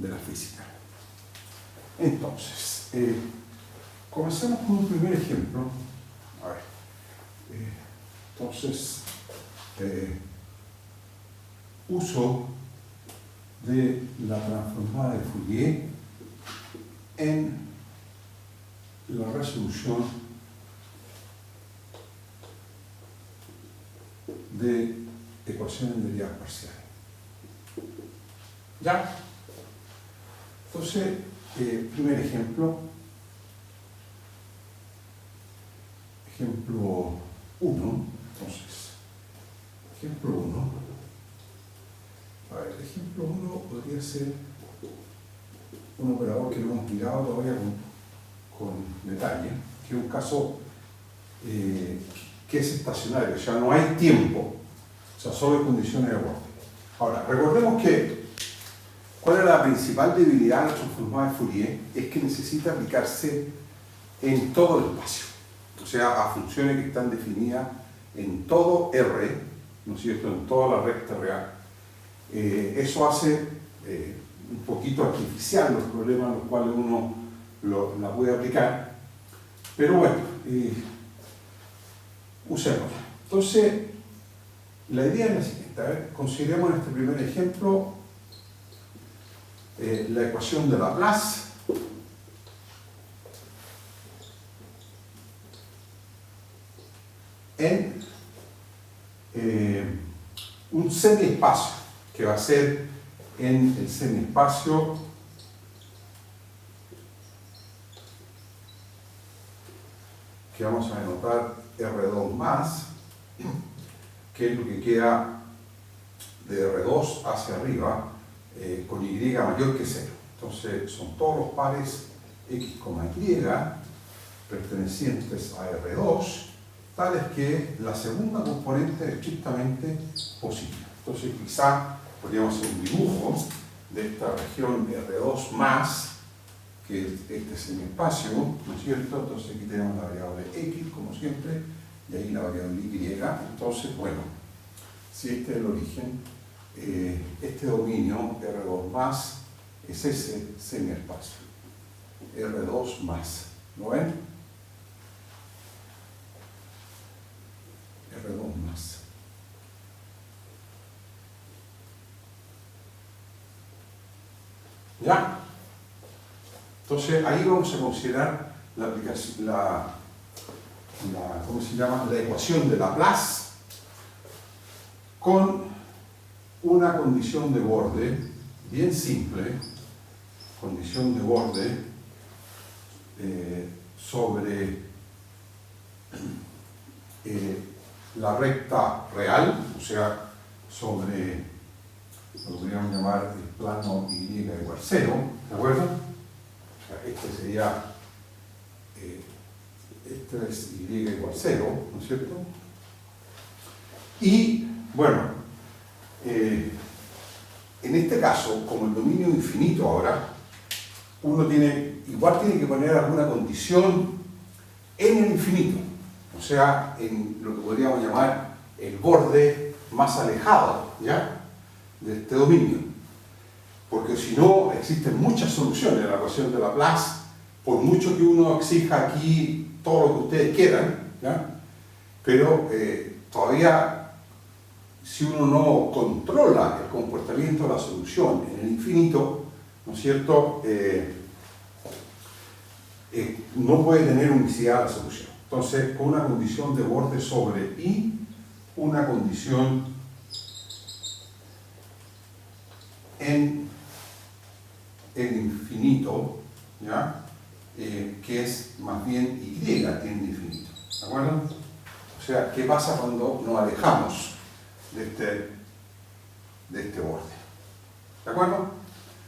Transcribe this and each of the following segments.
de la física. Entonces, comencemos con un primer ejemplo. A ver, entonces, uso de la transformada de Fourier en la resolución de ecuaciones de derivadas parciales. ¿Ya? Entonces, primer ejemplo. Ejemplo 1. Entonces, ejemplo 1. A ver, el ejemplo 1 podría ser un operador que lo hemos mirado todavía con detalle, que es un caso que es estacionario, o sea, no hay tiempo, o sea, solo hay condiciones de borde. Ahora, recordemos que ¿cuál es la principal debilidad de la transformada de Fourier? Es que necesita aplicarse en todo el espacio, o sea, a funciones que están definidas en todo R, ¿no es cierto?, en toda la recta real. Eso hace un poquito artificial los problemas en los cuales uno la puede aplicar, pero bueno, usémosla. Entonces, la idea es la siguiente. A ver, consideremos en este primer ejemplo la ecuación de Laplace en un semiespacio que va a ser en el semiespacio que vamos a denotar R2 más, que es lo que queda de R2 hacia arriba con Y mayor que 0. Entonces son todos los pares X, Y pertenecientes a R2, tales que la segunda componente es estrictamente positiva. Entonces quizá podríamos hacer un dibujo de esta región R2 más, que es este semiespacio, ¿no es cierto? Entonces aquí tenemos la variable X, como siempre, y ahí la variable Y. Entonces, bueno, si este es el origen, este dominio R2 más es ese semiespacio, R2 más, ¿lo ven? R2 más. ¿Ya? Entonces ahí vamos a considerar la aplicación, ¿cómo se llama? La ecuación de Laplace con una condición de borde bien simple, condición de borde sobre la recta real, o sea, sobre lo que podríamos llamar el plano Y igual 0, ¿de acuerdo? O sea, este sería, este es Y igual 0, ¿no es cierto? Y, bueno, en este caso, como el dominio infinito ahora, uno igual tiene que poner alguna condición en el infinito, o sea, en lo que podríamos llamar el borde más alejado, ¿ya?, de este dominio. Porque si no, existen muchas soluciones a la ecuación de Laplace, por mucho que uno exija aquí todo lo que ustedes quieran, ¿ya?, pero todavía, si uno no controla el comportamiento de la solución en el infinito, ¿no es cierto?, no puede tener unicidad la solución. Entonces, con una condición de borde sobre I, una condición en el infinito, ¿ya?, que es más bien Y en el infinito, ¿de acuerdo? O sea, ¿qué pasa cuando nos alejamos de este borde? ¿De acuerdo?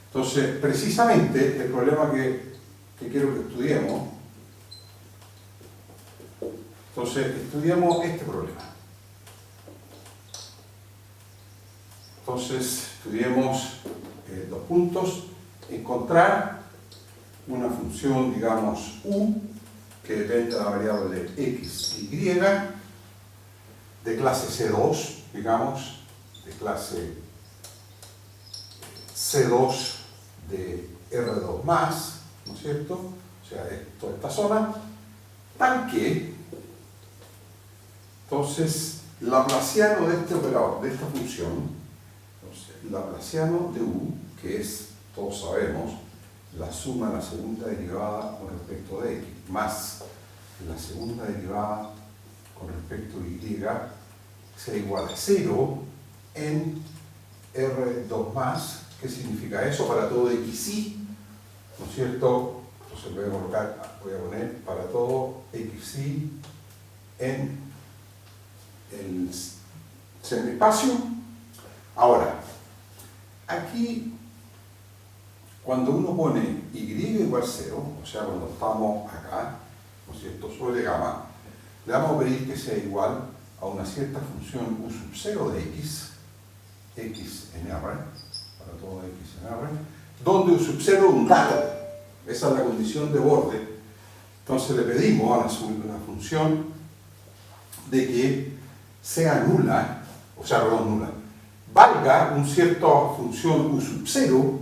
Entonces, precisamente el problema que quiero que estudiemos, entonces estudiamos este problema. Entonces, estudiemos dos puntos: encontrar una función, digamos, U, que depende de la variable X, Y, de clase C2, digamos, de clase C2 de R2 más, ¿no es cierto? O sea, toda esta zona, tal que, entonces, laplaciano de este operador, de esta función, entonces, laplaciano de u, que es, todos sabemos, la suma de la segunda derivada con respecto de x, más la segunda derivada con respecto a y, sea igual a 0 en R2 más. ¿Qué significa eso? Para todo xy, ¿no es cierto? Entonces voy a poner para todo xy en el semiespacio. Ahora, aquí, cuando uno pone y igual 0, o sea, cuando estamos acá, ¿no es cierto?, sobre gamma, le vamos a pedir que sea igual a una cierta función u sub 0 de x en R, para todo x en R, donde u sub 0 es un dato, esa es la condición de borde. Entonces le pedimos a la función de que sea nula, o sea, perdón, nula, valga una cierta función u sub 0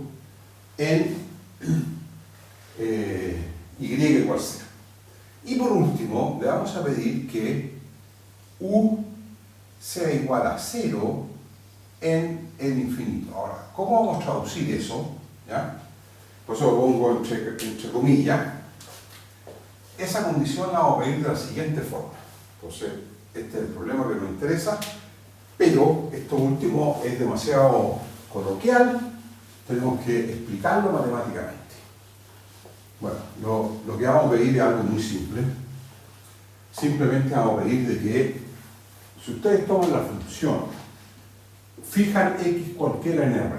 en y igual 0. Y por último, le vamos a pedir que u sea igual a 0 en el infinito. Ahora, ¿cómo vamos a traducir eso? ¿Ya? Por eso lo pongo entre comillas. Esa condición la vamos a pedir de la siguiente forma. Entonces, este es el problema que nos interesa, pero esto último es demasiado coloquial, tenemos que explicarlo matemáticamente. Bueno, lo que vamos a pedir es algo muy simple. Simplemente vamos a pedir de que, si ustedes toman la función, fijan x cualquiera en R,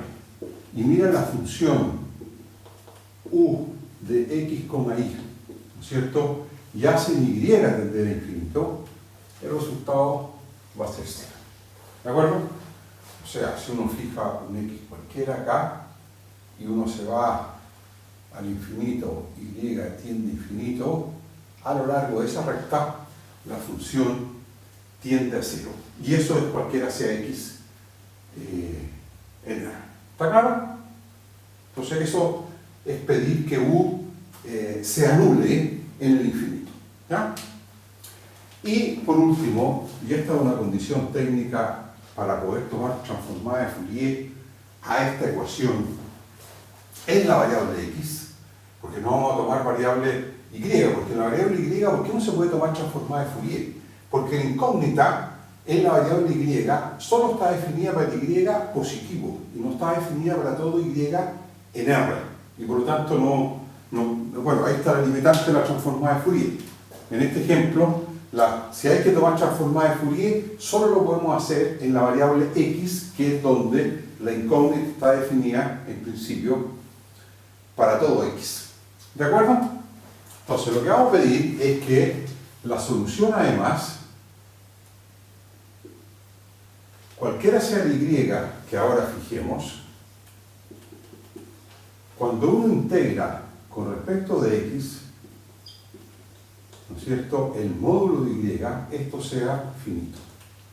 y miran la función u de x, y, ¿no es cierto?, y hacen y tender a infinito, el resultado va a ser 0. ¿De acuerdo? O sea, si uno fija un x cualquiera acá, y uno se va al infinito, y tiende a infinito, a lo largo de esa recta, la función tiende a 0. Y eso es cualquiera sea x en R. ¿Está claro? Entonces eso es pedir que u se anule en el infinito. ¿Ya? Y por último, y esta es una condición técnica para poder tomar transformada de Fourier a esta ecuación en la variable x, porque no vamos a tomar variable y, porque en la variable y, ¿por qué no se puede tomar transformada de Fourier? Porque la incógnita en la variable y solo está definida para el y positivo y no está definida para todo y en R. Y por lo tanto bueno, ahí está la limitante de la transformada de Fourier. En este ejemplo, si hay que tomar transformada de Fourier, solo lo podemos hacer en la variable x, que es donde la incógnita está definida en principio para todo x. ¿De acuerdo? Entonces lo que vamos a pedir es que la solución, además, cualquiera sea el y que ahora fijemos, cuando uno integra con respecto de x, ¿no es cierto?, el módulo de y, esto sea finito.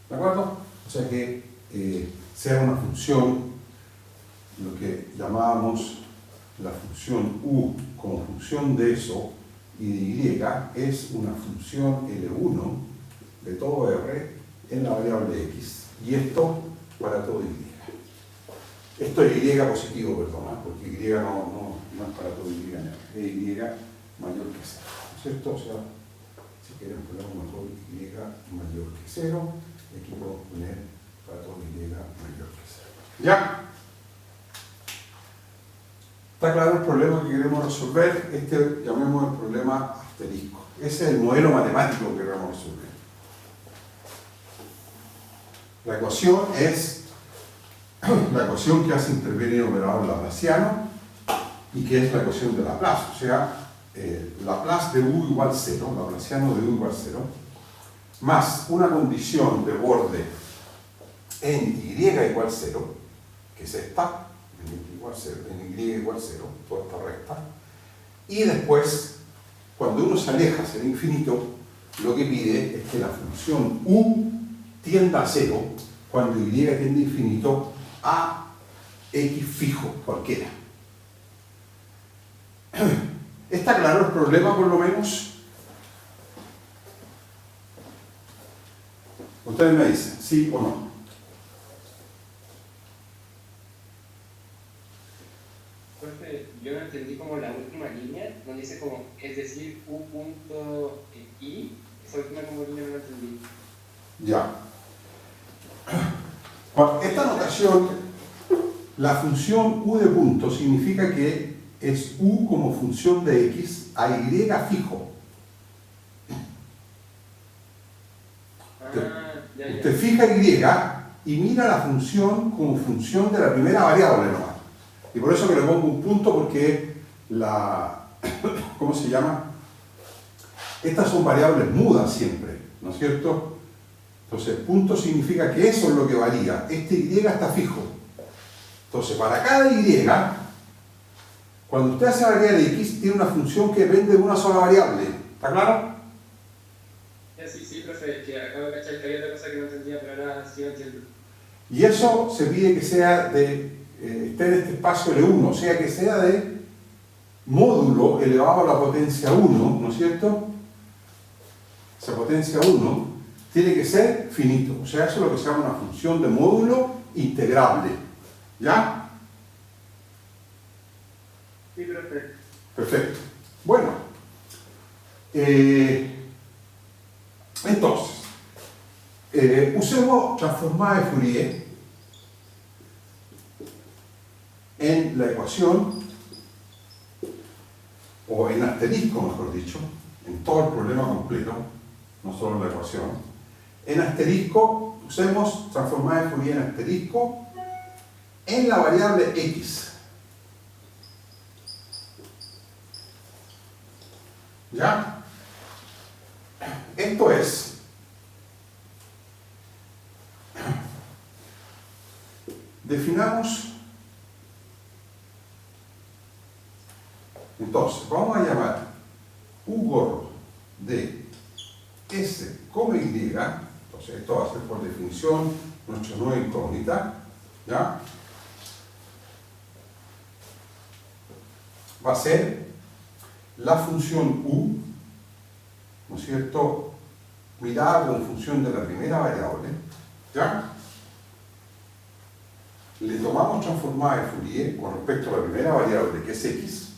¿De acuerdo? O sea que sea una función, lo que llamábamos la función u como función de eso, y de y es una función L1 de todo R en la variable x. Y esto para todo y. Esto es y positivo, perdón, porque y no es para todo y, es y mayor que 0. ¿No es cierto? O sea, si quieren poner mejor y mayor que 0, aquí podemos poner para todo y mayor que 0. ¿Ya? ¿Está claro el problema que queremos resolver? Este llamemos el problema asterisco. Ese es el modelo matemático que queremos resolver. La ecuación es la ecuación que hace intervenir el operador laplaciano y que es la ecuación de Laplace, o sea, Laplace de u igual 0, laplaciano de u igual 0, más una condición de borde en y igual 0, que es esta, en y igual 0, toda esta recta, y después, cuando uno se aleja hacia el infinito, lo que pide es que la función u tienda a 0 cuando y tiende a infinito a x fijo, cualquiera. ¿Está claro el problema por lo menos? Ustedes me dicen, ¿sí o no? Profe, yo no entendí como la última línea, donde dice como, es decir, u punto i, esa última como línea no la entendí. Ya. Esta notación, la función u de punto significa que es u como función de x a y fijo. Usted fija y mira la función como función de la primera variable nomás. Y por eso que le pongo un punto, porque ¿cómo se llama? Estas son variables mudas siempre, ¿no es cierto? Entonces, punto significa que eso es lo que varía. Este y está fijo. Entonces, para cada y, cuando usted hace variable x, tiene una función que depende de una sola variable. ¿Está claro? Sí, profe, que acabo de cachar que había otra cosa que no entendía, pero ahora sí lo entiendo. Y eso se pide que sea esté en este espacio L1, o sea que sea de módulo elevado a la potencia 1, ¿no es cierto? Esa potencia 1 tiene que ser finito, o sea, eso es lo que se llama una función de módulo integrable. ¿Ya? Sí, profe. Perfecto. Bueno, entonces, usemos transformada de Fourier en la ecuación, o en asterisco, mejor dicho, en todo el problema completo, no solo en la ecuación. En asterisco, usemos transformada de Fourier en asterisco en la variable x. ¿Ya? Esto es, definamos, entonces, vamos a llamar u gorro de s, y, entonces esto va a ser por definición nuestra nueva incógnita, ¿ya? Va a ser la función u, ¿no es cierto?, mirada como función de la primera variable, ¿ya? Le tomamos transformada de Fourier con respecto a la primera variable, que es x,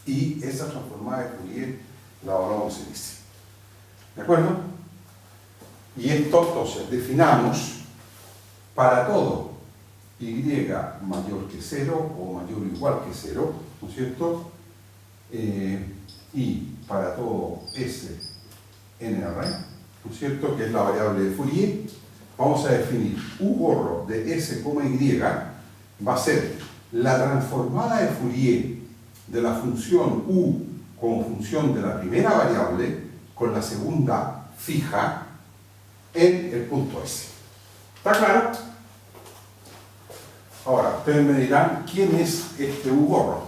y esa transformada de Fourier la evaluamos en x. ¿De acuerdo? Y esto, entonces, definamos para todo y mayor que 0 o mayor o igual que 0, ¿no es cierto? Y para todo s nr, ¿no es cierto?, que es la variable de Fourier, vamos a definir u gorro de s, y, va a ser la transformada de Fourier de la función u como función de la primera variable con la segunda fija en el punto S. ¿Está claro? Ahora, ustedes me dirán, ¿quién es este u gorro?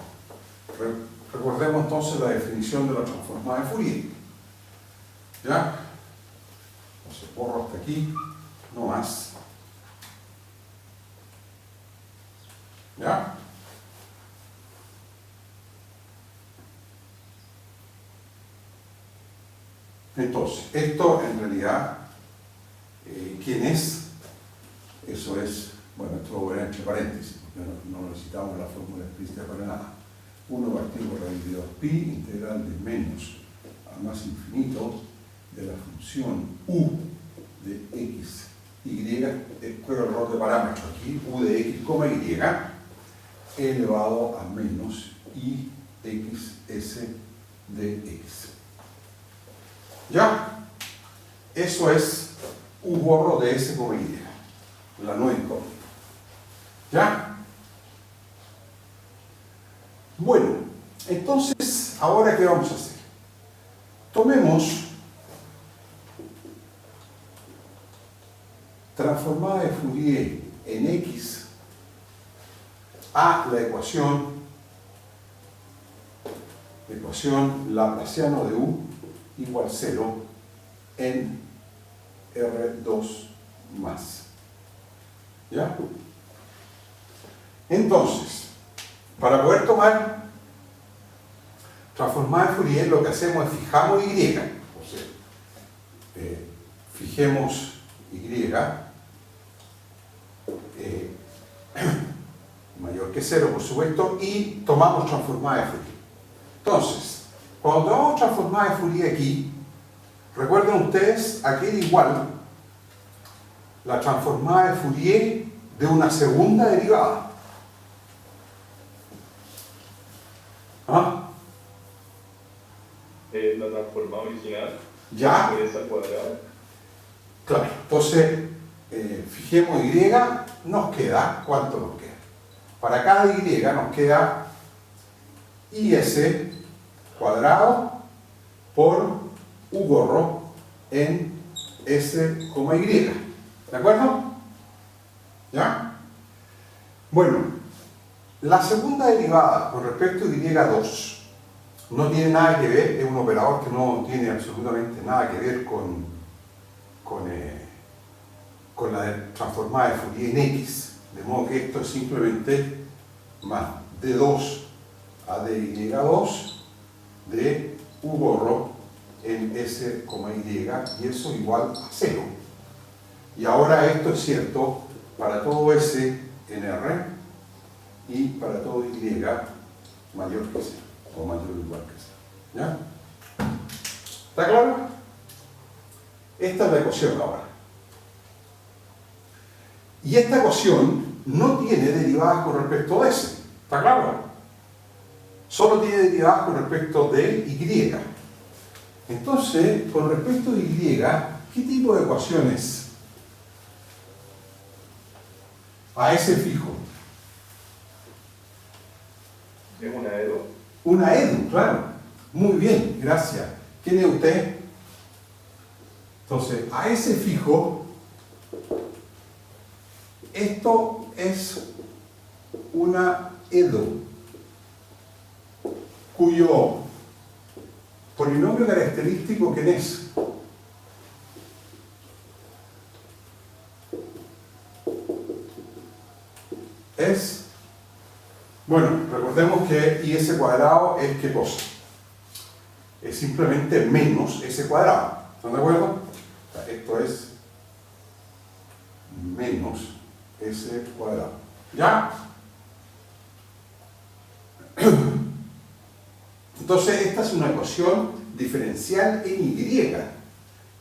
Recordemos entonces la definición de la transformada de Fourier. ¿Ya? Entonces borro hasta aquí, no más. ¿Ya? Entonces, esto en realidad, ¿quién es? Eso es, bueno, esto lo voy a entre paréntesis, porque no necesitamos la fórmula explícita para nada. 1 partido por raíz de 2pi, integral de menos a más infinito de la función u de x, y, juego el error de parámetro aquí, u de x, y, elevado a menos i x s de x. ¿Ya? Eso es u gorro de s, y, la nueva incógnita. ¿Ya? Bueno, entonces, ¿ahora qué vamos a hacer? Tomemos transformada de Fourier en x a la ecuación laplaciano de u igual 0 en R2 más. ¿Ya? Entonces, para poder tomar transformada de Fourier, lo que hacemos es fijamos y, o sea, fijemos y mayor que 0, por supuesto, y tomamos transformada de Fourier. Entonces, cuando tomamos transformada de Fourier aquí, recuerden ustedes, aquí era igual la transformada de Fourier de una segunda derivada. ¿Ah? La transformada original ¿Ya? de esa cuadrada. Claro. Entonces, fijemos y, nos queda, ¿cuánto nos queda? Para cada y nos queda is cuadrado por u gorro en s, y. ¿De acuerdo? ¿Ya? Bueno, la segunda derivada con respecto a y2 no tiene nada que ver, es un operador que no tiene absolutamente nada que ver con la transformada de Fourier en x, de modo que esto es simplemente más d2 a dy2 de u gorro en s, y eso igual a 0. Y ahora esto es cierto para todo s en R y para todo y mayor que 0 o mayor o igual que 0. ¿Ya? ¿Está claro? Esta es la ecuación ahora. Y esta ecuación no tiene derivadas con respecto a s. ¿Está claro? Solo tiene derivadas con respecto de y. Entonces, con respecto a y, ¿qué tipo de ecuación es? A s fijo. Es una EDO. Una EDU, claro. Muy bien, gracias. ¿Quién es usted? Entonces, a ese fijo, esto es una EDU, cuyo polinomio característico, ¿quién es? Es, bueno, recordemos que is cuadrado es ¿qué cosa? Es simplemente menos s cuadrado. ¿Están de acuerdo? O sea, esto es menos s cuadrado. ¿Ya? Entonces, esta es una ecuación diferencial en y.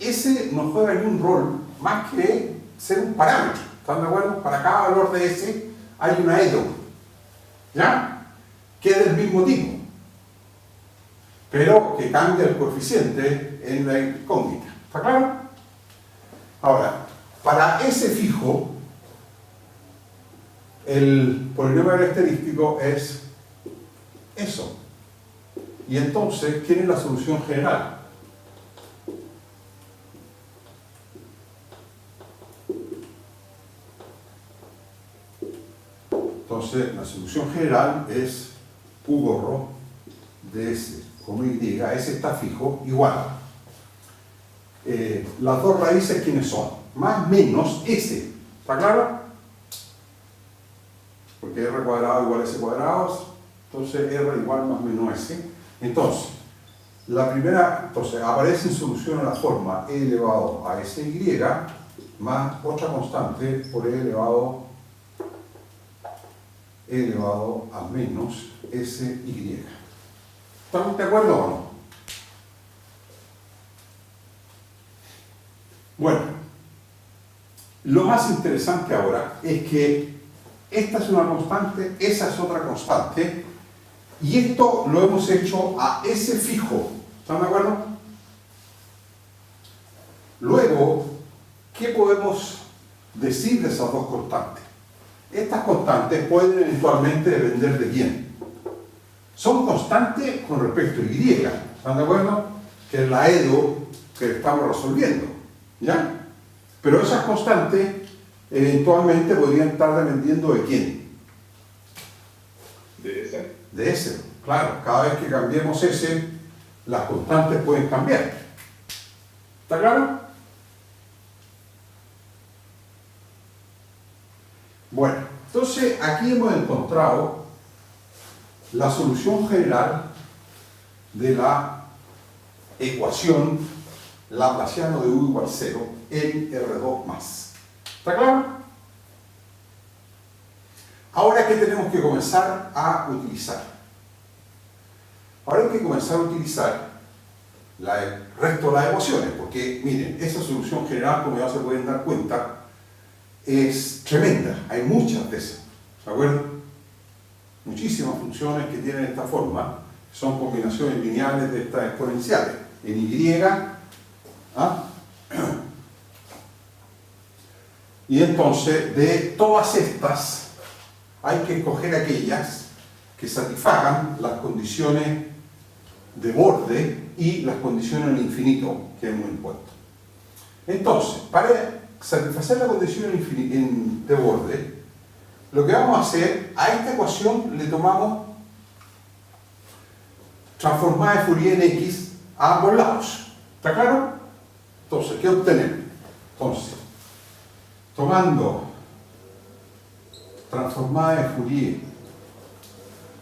S no juega ningún rol más que ser un parámetro. ¿Están de acuerdo? Para cada valor de S hay una EDO. ¿Ya? Que es del mismo tipo, pero que cambia el coeficiente en la incógnita. ¿Está claro? Ahora, para S fijo, el polinomio característico es eso. Y entonces, ¿quién es la solución general? Entonces, la solución general es u gorro de s, como y, s está fijo, igual. Las dos raíces, ¿quiénes son? Más menos s. ¿Está claro? Porque r cuadrado igual a s cuadrado, entonces r igual más menos s. Entonces, la primera, entonces aparece en solución a la forma e elevado a sy más otra constante por e elevado a menos sy. ¿Estamos de acuerdo o no? Bueno, lo más interesante ahora es que esta es una constante, esa es otra constante, y esto lo hemos hecho a S fijo. ¿Están de acuerdo? Luego, ¿qué podemos decir de esas dos constantes? Estas constantes pueden eventualmente depender de quién. Son constantes con respecto a y. ¿Están de acuerdo? Que es la EDO que estamos resolviendo. ¿Ya? Pero esas constantes eventualmente podrían estar dependiendo de quién. De esa. De S. Claro, cada vez que cambiemos S, las constantes pueden cambiar. ¿Está claro? Bueno, entonces aquí hemos encontrado la solución general de la ecuación laplaciano de u igual 0 en R2 más. ¿Está claro? Ahora, ¿qué tenemos que comenzar a utilizar? Ahora hay que comenzar a utilizar el resto de las ecuaciones, porque miren, esa solución general, como ya se pueden dar cuenta, es tremenda. Hay muchas de esas, ¿se acuerdan? Muchísimas funciones que tienen esta forma, son combinaciones lineales de estas exponenciales, en Y, ¿ah? Y entonces, de todas estas, hay que escoger aquellas que satisfagan las condiciones de borde y las condiciones al infinito que hemos impuesto. Entonces, para satisfacer la condición de borde, lo que vamos a hacer, a esta ecuación le tomamos transformada de Fourier en X a ambos lados. ¿Está claro? Entonces, ¿qué obtenemos? Entonces, tomando transformada de Fourier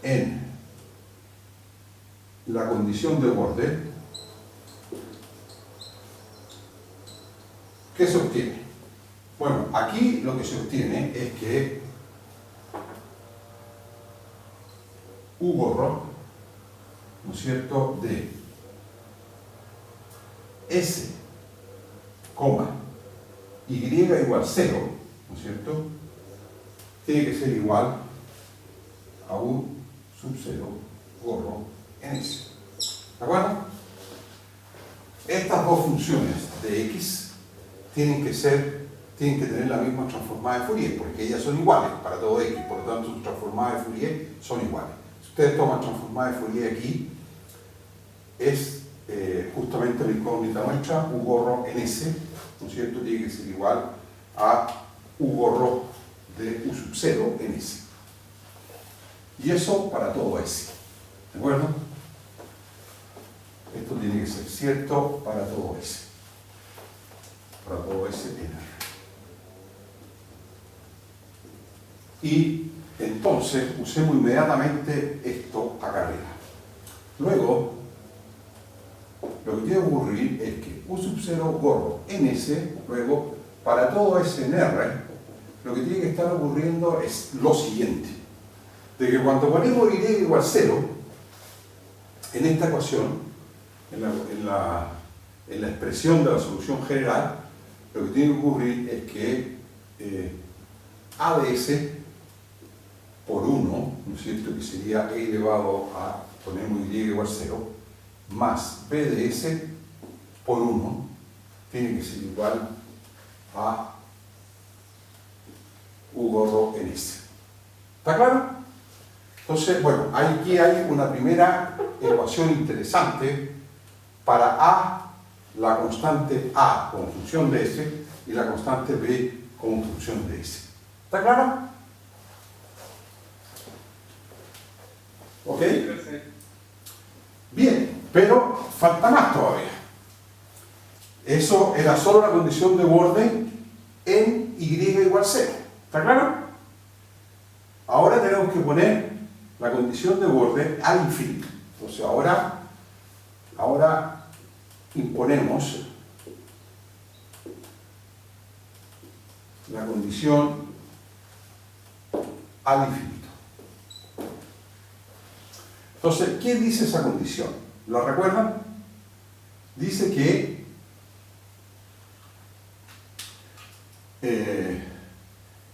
en la condición de borde, ¿qué se obtiene? Bueno, aquí lo que se obtiene es que U borro, ¿no es cierto?, de S, Y igual 0, ¿no es cierto?, tiene que ser igual a U sub 0 gorro en S. ¿De acuerdo? Estas dos funciones de X tienen que tener la misma transformada de Fourier, porque ellas son iguales para todo X, por lo tanto sus transformadas de Fourier son iguales. Si ustedes toman transformada de Fourier aquí, es justamente la incógnita nuestra, U gorro en S, ¿no es cierto?, tiene que ser igual a U gorro de U sub 0 en S. Y eso para todo S. ¿De acuerdo? Esto tiene que ser cierto para todo S. Para todo S en R. Y entonces usemos inmediatamente esto acá arriba. Luego, lo que tiene que ocurrir es que U sub 0 gorro en S, luego, para todo S en R, lo que tiene que estar ocurriendo es lo siguiente. De que cuando ponemos Y igual 0, en esta ecuación, en la expresión de la solución general, lo que tiene que ocurrir es que A de S por 1, ¿no es cierto?, que sería E elevado a, ponemos Y igual 0, más B de S por 1, tiene que ser igual a U gorro en S. ¿Está claro? Entonces, bueno, aquí hay una primera ecuación interesante para A, la constante A como función de S y la constante B como función de S. ¿Está claro? ¿Ok? Bien, pero falta más todavía. Eso era solo la condición de borde en Y igual 0. ¿Está claro? Ahora tenemos que poner la condición de borde al infinito. Entonces ahora imponemos la condición al infinito. Entonces, ¿qué dice esa condición? ¿Lo recuerdan? Dice que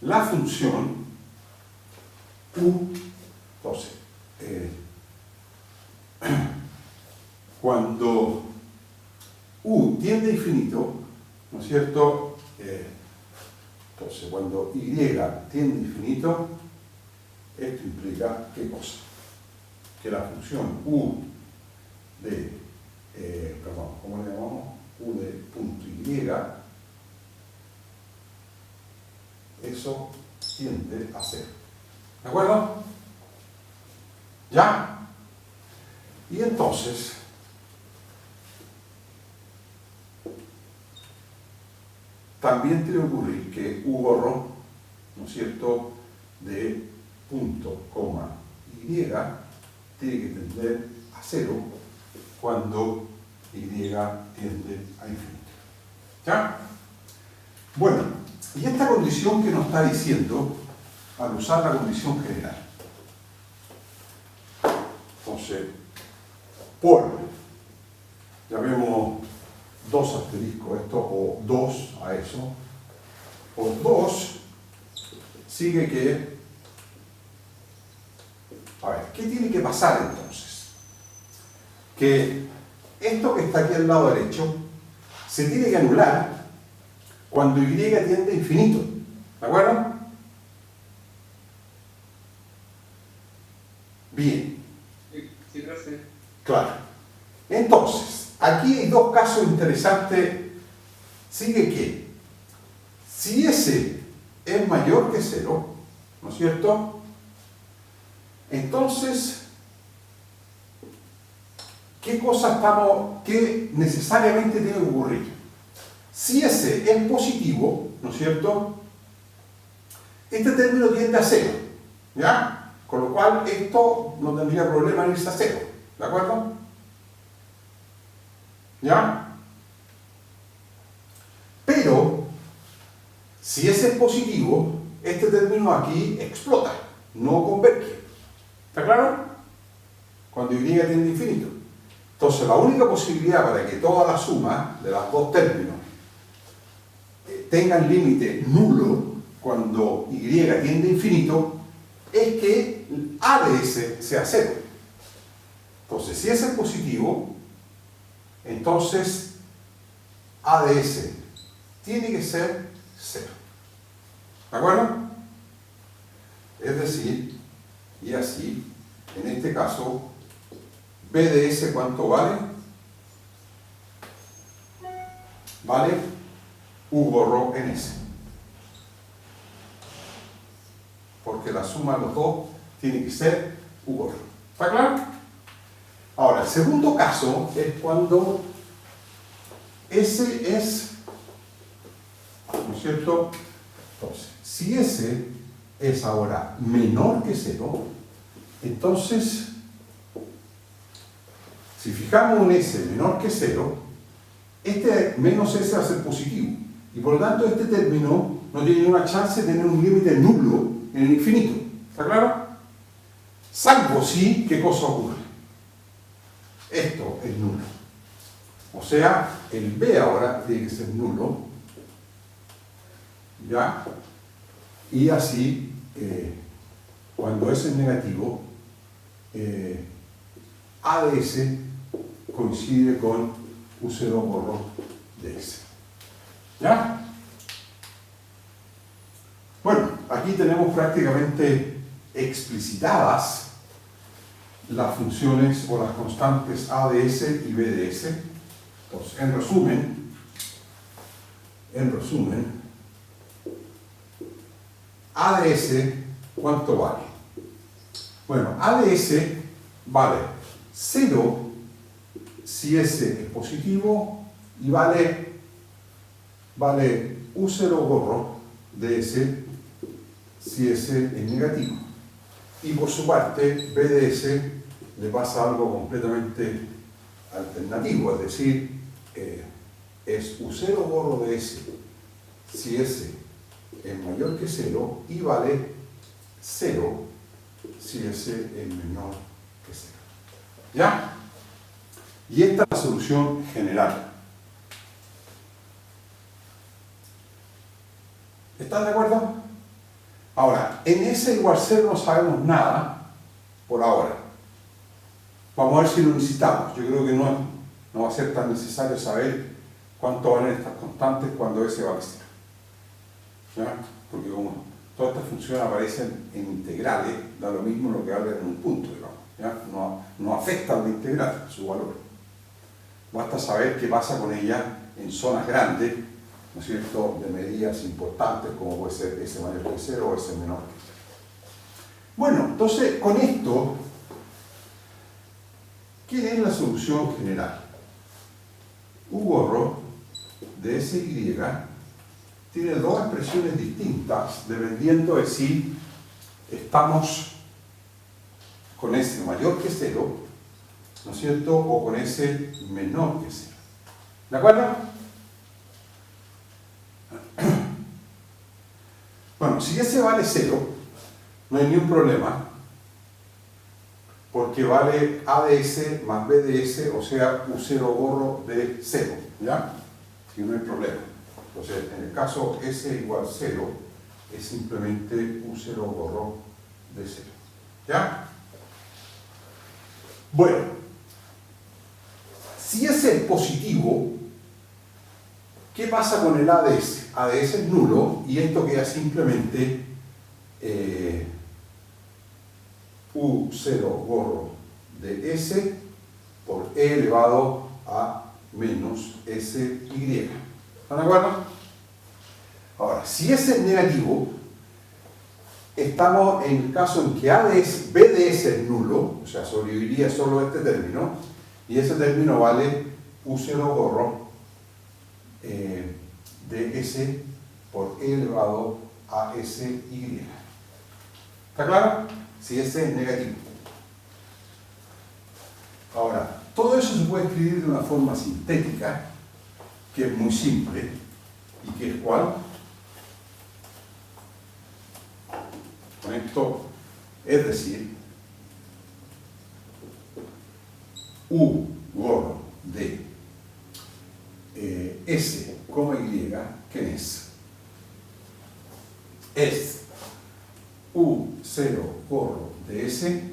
la función U, entonces, cuando U tiende a infinito, ¿no es cierto? Entonces, cuando Y tiende a infinito, esto implica ¿qué cosa? Que la función U de, ¿cómo le llamamos? U de punto Y, eso tiende a 0. ¿De acuerdo? ¿Ya? Y entonces, también tiene que ocurrir que U gorro, ¿no es cierto?, de punto, coma, Y, tiene que tender a 0 cuando y tiende a infinito. ¿Ya? Bueno, y esta condición que nos está diciendo, al usar la condición general. Entonces, por, llamemos 2 asterisco esto, o 2 a eso, por 2, sigue que, a ver, ¿qué tiene que pasar entonces? Que esto que está aquí al lado derecho se tiene que anular cuando y tiende a infinito. ¿De acuerdo? Bien. Sí, lo sé. Claro. Entonces, aquí hay 2 casos interesantes. Sigue que, si S es mayor que 0, ¿no es cierto? Entonces, ¿qué necesariamente tiene que ocurrir? Si S es positivo, ¿no es cierto? Este término tiende a 0, ¿ya? Con lo cual esto no tendría problema en irse a 0, ¿de acuerdo? ¿Ya? Pero, si S es positivo, este término aquí explota, no converge. ¿Está claro? Cuando y tiende a infinito. Entonces, la única posibilidad para que toda la suma de los 2 términos tengan límite nulo cuando y tiende a infinito es que A de S sea 0. Entonces, si S es positivo, entonces A de S tiene que ser 0. ¿De acuerdo? Es decir, y así, en este caso, B de S, ¿cuánto vale? Vale U gorro en S. Porque la suma de los 2 tiene que ser U gorro. ¿Está claro? Ahora, el segundo caso es cuando S es, ¿no es cierto? Entonces, si S es ahora menor que 0, entonces, si fijamos un S menor que 0, este menos S va a ser positivo. Y por lo tanto, este término no tiene ninguna chance de tener un límite nulo en el infinito. ¿Está claro? Salvo si, ¿qué cosa ocurre? Esto es nulo. O sea, el B ahora tiene que ser nulo. ¿Ya? Y así, cuando S es negativo, A de S coincide con U0 gorro de S. ¿Ya? Bueno, aquí tenemos prácticamente explicitadas las funciones o las constantes A de S y B de S. Entonces, en resumen, A de S, ¿cuánto vale? Bueno, A de S vale 0 si S es positivo y vale U0 gorro de S si S es negativo. Y por su parte, B de S le pasa algo completamente alternativo, es decir, es U0 gorro de S si S es mayor que 0 y vale 0 si S es menor que 0. ¿Ya? Y esta es la solución general. ¿Están de acuerdo? Ahora, en S igual 0 no sabemos nada por ahora. Vamos a ver si lo necesitamos. Yo creo que no va a ser tan necesario saber cuánto valen estas constantes cuando S vale 0. ¿Ya? Porque como todas estas funciones aparecen en integrales, da lo mismo lo que valen en un punto, digamos. ¿Ya? No afecta a la integral, su valor. Basta saber qué pasa con ella en zonas grandes, ¿no es cierto?, de medidas importantes, como puede ser S mayor que 0 o S menor que 0. Bueno, entonces, con esto, ¿qué es la solución general? U gorro de SY tiene 2 expresiones distintas, dependiendo de si estamos con S mayor que 0 ¿no es cierto? O con S menor que 0. ¿De acuerdo? Bueno, si S vale 0, no hay ningún problema, porque vale A de S más B de S, o sea, U0 gorro de 0, ¿ya? Así que no hay problema. Entonces, en el caso S igual 0, es simplemente U0 gorro de 0, ¿ya? Bueno, si S es positivo, ¿qué pasa con el A de S? A de S es nulo y esto queda simplemente U0 gorro de S por E elevado a menos SY. ¿Están de acuerdo? Ahora, si S es negativo, estamos en el caso en que A de S, B de S es nulo, o sea, sobreviviría solo este término, y ese término vale U0 gorro de S por E elevado a SY. ¿Está claro? Si S es negativo. Ahora, todo eso se puede escribir de una forma sintética, que es muy simple, y que es ¿cuál? Con esto, es decir, U gorro de S, Y, ¿qué es? Es U0 gorro de S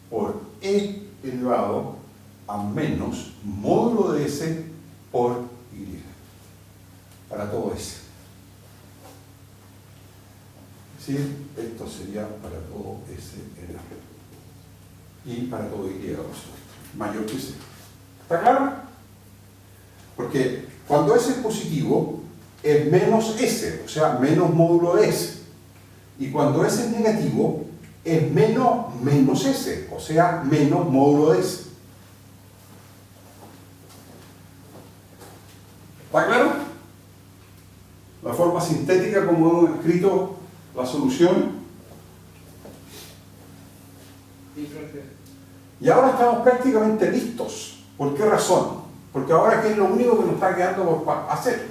por E elevado a menos módulo de S por Y. Para todo S. Es decir, esto sería para todo S en A. Y para todo Y, mayor que C. ¿Está claro? Porque cuando S es positivo, es menos S, o sea, menos módulo de S. Y cuando S es negativo, es menos S, o sea, menos módulo de S. ¿Está claro? La forma sintética como hemos escrito la solución. Sí, profe. Y ahora estamos prácticamente listos. ¿Por qué razón? Porque ahora, ¿qué es lo único que nos está quedando por hacer?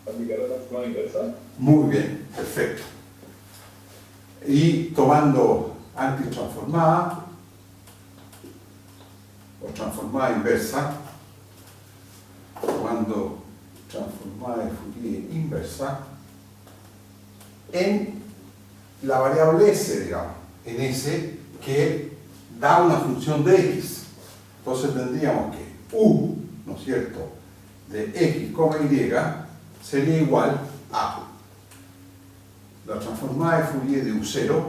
¿Aplicar la transformada inversa? Muy bien, perfecto. Y tomando antitransformada o transformada inversa, tomando transformada de Fourier inversa en la variable S, digamos, en S que da una función de X. Entonces tendríamos que U, ¿no es cierto?, de X, Y sería igual a la transformada de Fourier de U0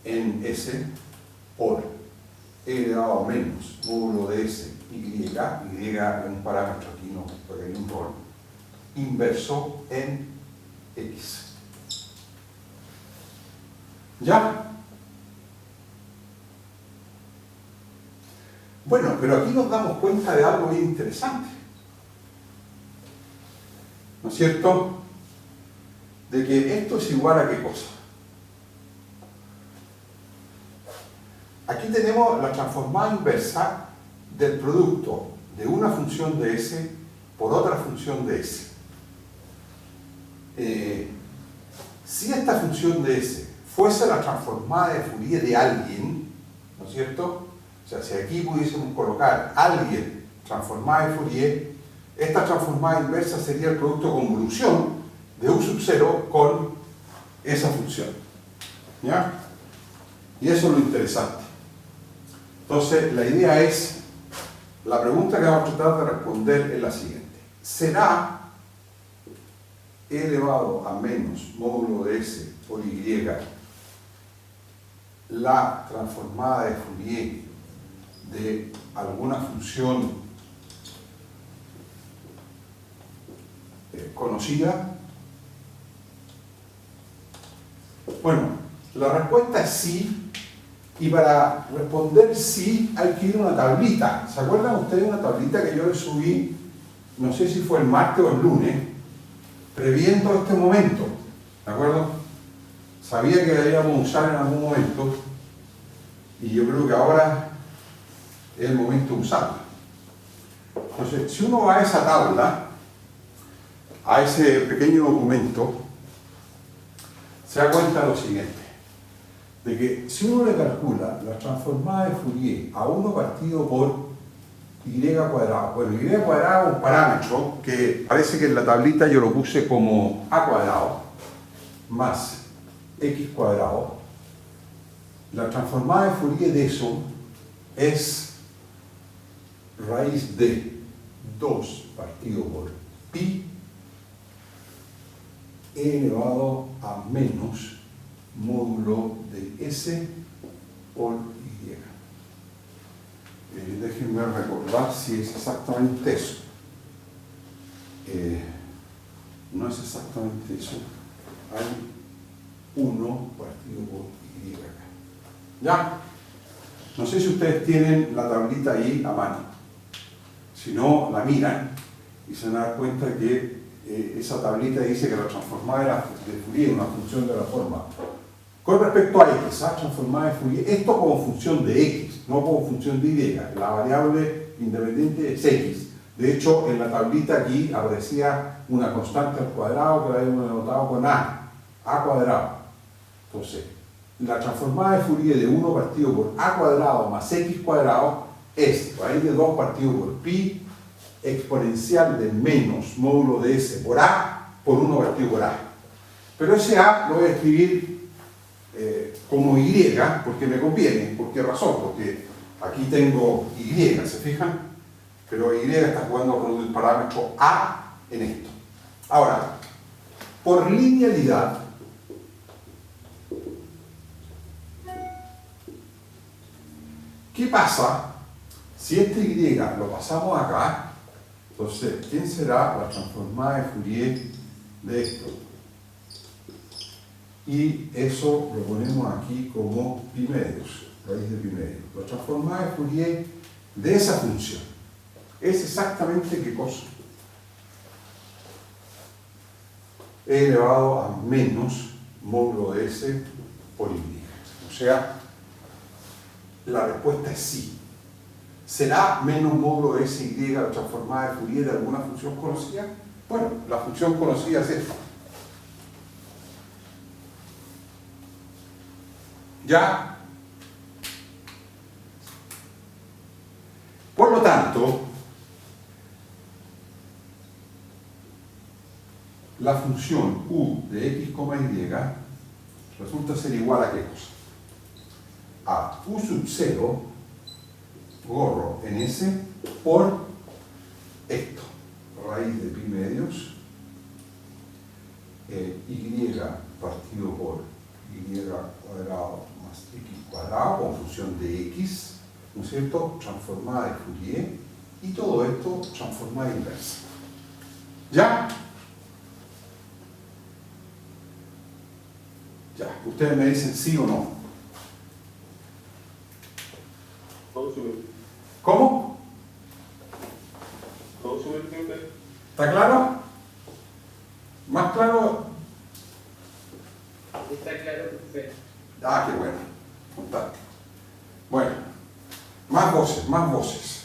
en S por E elevado a menos módulo de S, Y es un parámetro aquí, no, porque hay un rol, inverso en X. ¿Ya? Bueno, pero aquí nos damos cuenta de algo bien interesante. ¿No es cierto? De que esto es igual a qué cosa. Aquí tenemos la transformada inversa del producto de una función de S por otra función de S. Si esta función de S fuese la transformada de Fourier de alguien, ¿no es cierto? O sea, si aquí pudiésemos colocar alguien transformada de Fourier, esta transformada inversa sería el producto de convolución de U sub 0 con esa función. ¿Ya? Y eso es lo interesante. Entonces, la idea es, la pregunta que vamos a tratar de responder es la siguiente. ¿Será E elevado a menos módulo de S por Y la transformada de Fourier de alguna función conocida? Bueno, la respuesta es sí, y para responder sí hay que ir a una tablita. ¿Se acuerdan ustedes de una tablita que yo les subí, no sé si fue el martes o el lunes, previendo este momento, ¿de acuerdo? Sabía que debíamos usar en algún momento y yo creo que ahora es el momento de usarla. Entonces, si uno va a esa tabla, a ese pequeño documento, se da cuenta de lo siguiente, de que si uno le calcula la transformada de Fourier a 1 partido por y cuadrado, bueno, y cuadrado es un parámetro que parece que en la tablita yo lo puse como a cuadrado más x cuadrado. La transformada de Fourier de eso es raíz de 2 partido por pi e elevado a menos módulo de s por y. Déjenme recordar si es exactamente eso. No es exactamente eso. Hay 1 partido por y acá. ¿Ya? No sé si ustedes tienen la tablita ahí a mano. Si no, la miran y se van a dar cuenta que esa tablita dice que la transformada de Fourier es una función de la forma. Con respecto a x, transformada de Fourier, esto como función de x, no como función de y. La variable independiente es x. De hecho, en la tablita aquí aparecía una constante al cuadrado que la habíamos denotado con a cuadrado. Entonces, la transformada de Fourier de 1 partido por a cuadrado más x cuadrado es raíz de 2 partido por pi exponencial de menos módulo de s por a por 1 partido por a. Pero ese a lo voy a escribir como y, porque me conviene. ¿Por qué razón? Porque aquí tengo y, ¿se fijan? Pero y está jugando con el parámetro a en esto. Ahora, por linealidad, ¿qué pasa si este y lo pasamos acá? Entonces, ¿quién será la transformada de Fourier de esto? Y eso lo ponemos aquí como pi medios, raíz de pi medios. La transformada de Fourier de esa función es exactamente ¿qué cosa? E elevado a menos módulo de s por y. O sea, la respuesta es sí. ¿Será menos módulo de s y la transformada de Fourier de alguna función conocida? Bueno, la función conocida es esta. ¿Ya? Por lo tanto, la función u de x, y resulta ser igual a ¿qué cosa? A u sub 0 gorro en s por esto, raíz de pi medios, y partido por y cuadrado más x cuadrado con función de x, ¿no es cierto? Transformada de Fourier, y todo esto transformada inversa. ¿Ya? Ya, ustedes me dicen sí o no. ¿Cómo? ¿Está claro? ¿Más claro? Está claro, perfecto. Ah, qué bueno. Fantástico. Bueno, más voces, más voces.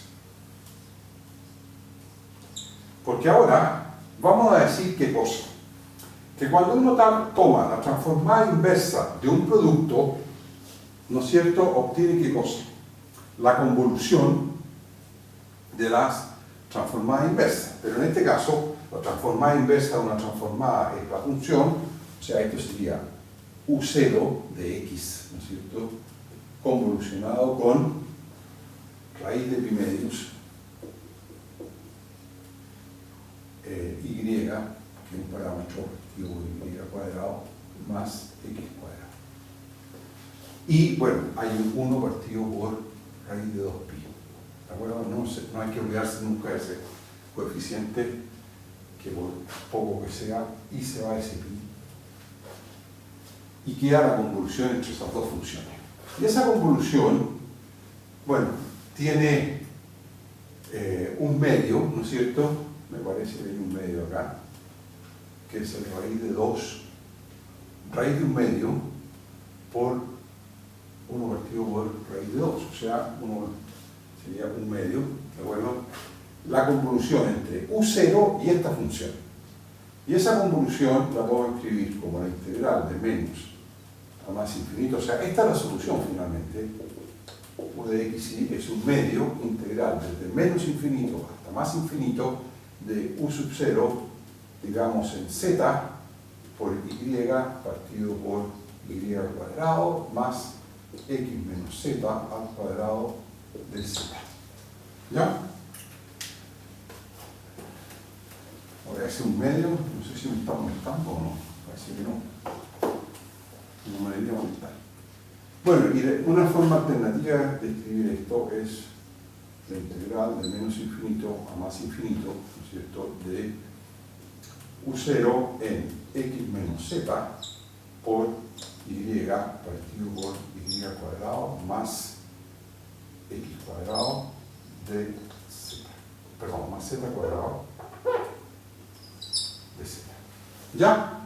Porque ahora vamos a decir qué cosa. Que cuando uno toma la transformada inversa de un producto, ¿no es cierto?, obtiene qué cosa. La convolución de las transformadas inversas. Pero en este caso, la transformada inversa de una transformada es la función, o sea, esto sería u0 de x, ¿no es cierto?, convolucionado con raíz de pi medios y, que es un parámetro y cuadrado más x cuadrado. Y bueno, hay un 1 partido por raíz de 2pi. ¿De acuerdo? No hay que olvidarse nunca de ese coeficiente, que por poco que sea, y se va ese pi. Y queda la convolución entre esas dos funciones. Y esa convolución, bueno, tiene un medio, ¿no es cierto? Me parece que hay un medio acá. que es el raíz de 2, raíz de 1/2 por 1 partido por raíz de 2, o sea, 1 sería 1/2, ¿de acuerdo? La convolución entre U0 y esta función. Y esa convolución la puedo escribir como la integral de menos a más infinito, o sea, esta es la solución finalmente. U de x y es 1/2 integral desde menos infinito hasta más infinito de U sub 0, digamos en z por y partido por y al cuadrado más x menos z al cuadrado de z. ¿Ya? Voy a hacer 1/2, no sé si me está molestando o no, parece que no. No me debería molestar. Bueno, y una forma alternativa de escribir esto es la integral de menos infinito a más infinito, ¿no es cierto?, de U0 en x menos z por y partido por y al cuadrado más x cuadrado de z. Perdón, más z cuadrado de z. ¿Ya?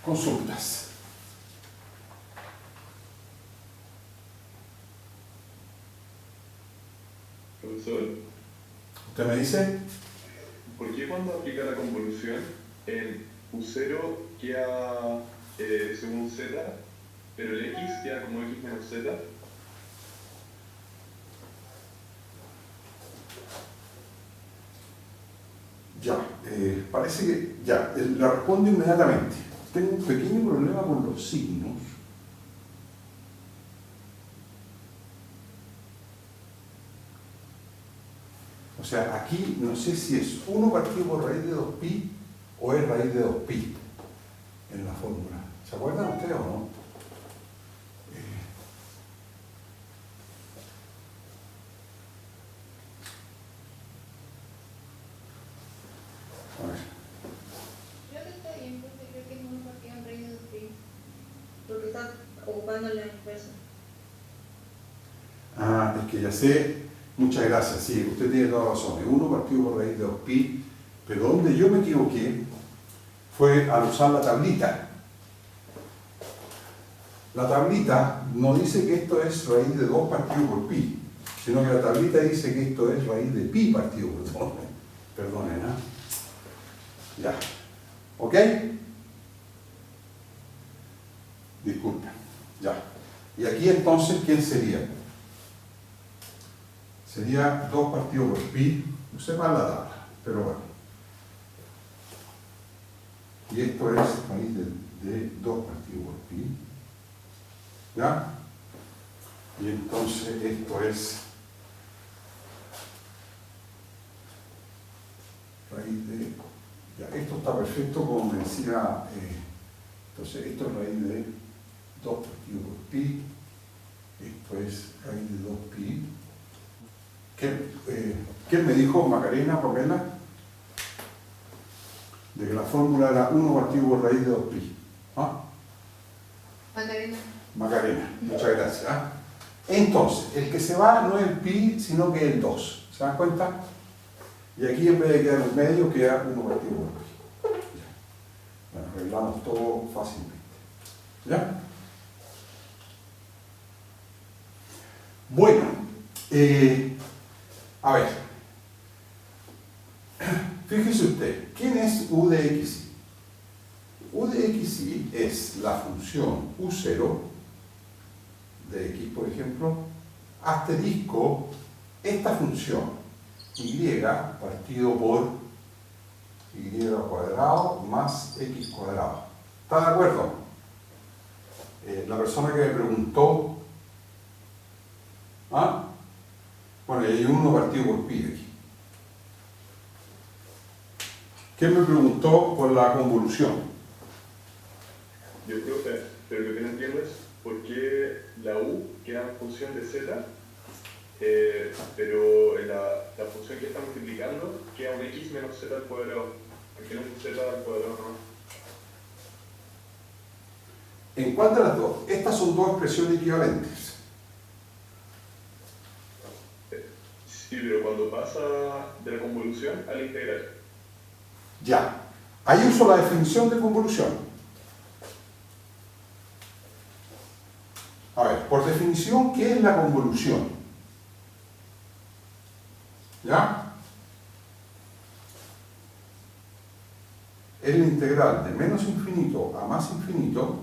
Consultas. Profesor, ¿Usted me dice? ¿por qué cuando aplica la convolución el U0 queda según Z, pero el X queda como X menos Z? Ya, parece que ya, la respondo inmediatamente. Tengo un pequeño problema con los signos. O sea, aquí no sé si es 1 partido por raíz de 2pi o es raíz de 2pi en la fórmula. ¿Se acuerdan ustedes o no? A ver. Creo que está bien, porque creo que es un partido en raíz de 2pi, porque está ocupando la inversa. Ah, es que ya sé. Muchas gracias. Sí, usted tiene toda razón. Es 1 partido por raíz de 2pi, pero donde yo me equivoqué fue al usar la tablita. La tablita no dice que esto es raíz de 2 partido por pi, sino que la tablita dice que esto es raíz de pi partido por 2. Perdonen, ¿eh? Ya. ¿Ok? Disculpen. Ya. Y aquí entonces, ¿quién sería? Sería 2 partido por pi. No sé más la tabla, pero bueno. Y esto es raíz de 2 partido por pi. ¿Ya? Y entonces esto es raíz de... Ya, esto está perfecto como me decía... entonces esto es raíz de 2 partido por pi. Esto es raíz de 2pi. ¿Quién me dijo, Macarena, Pamela? De que la fórmula era 1 partido por raíz de 2pi. ¿Ah? Macarena. Macarena, muchas gracias. ¿Ah? Entonces, el que se va no es el pi, sino que es el 2. ¿Se dan cuenta? Y aquí en vez de quedar en medio, queda 1 partido por pi. Ya. Bueno, arreglamos todo fácilmente. ¿Ya? Bueno, a ver. Fíjese usted, ¿quién es u de xy? U de xy es la función u0 de x, por ejemplo, asterisco esta función y partido por y cuadrado más x cuadrado. ¿Está de acuerdo? La persona que me preguntó, ¿ah? Bueno, hay 1 partido por pi aquí. ¿Quién me preguntó por la convolución? Yo creo que, pero lo que no entiendo es por qué la U queda en función de Z, pero la función que está multiplicando queda un X menos Z al cuadrado. ¿Por qué no un Z al cuadrado no? ¿En cuál de las dos? Estas son dos expresiones equivalentes. Sí, pero cuando pasa de la convolución a la integral. Ya. Ahí uso la definición de convolución. A ver, por definición, ¿qué es la convolución? ¿Ya? Es la integral de menos infinito a más infinito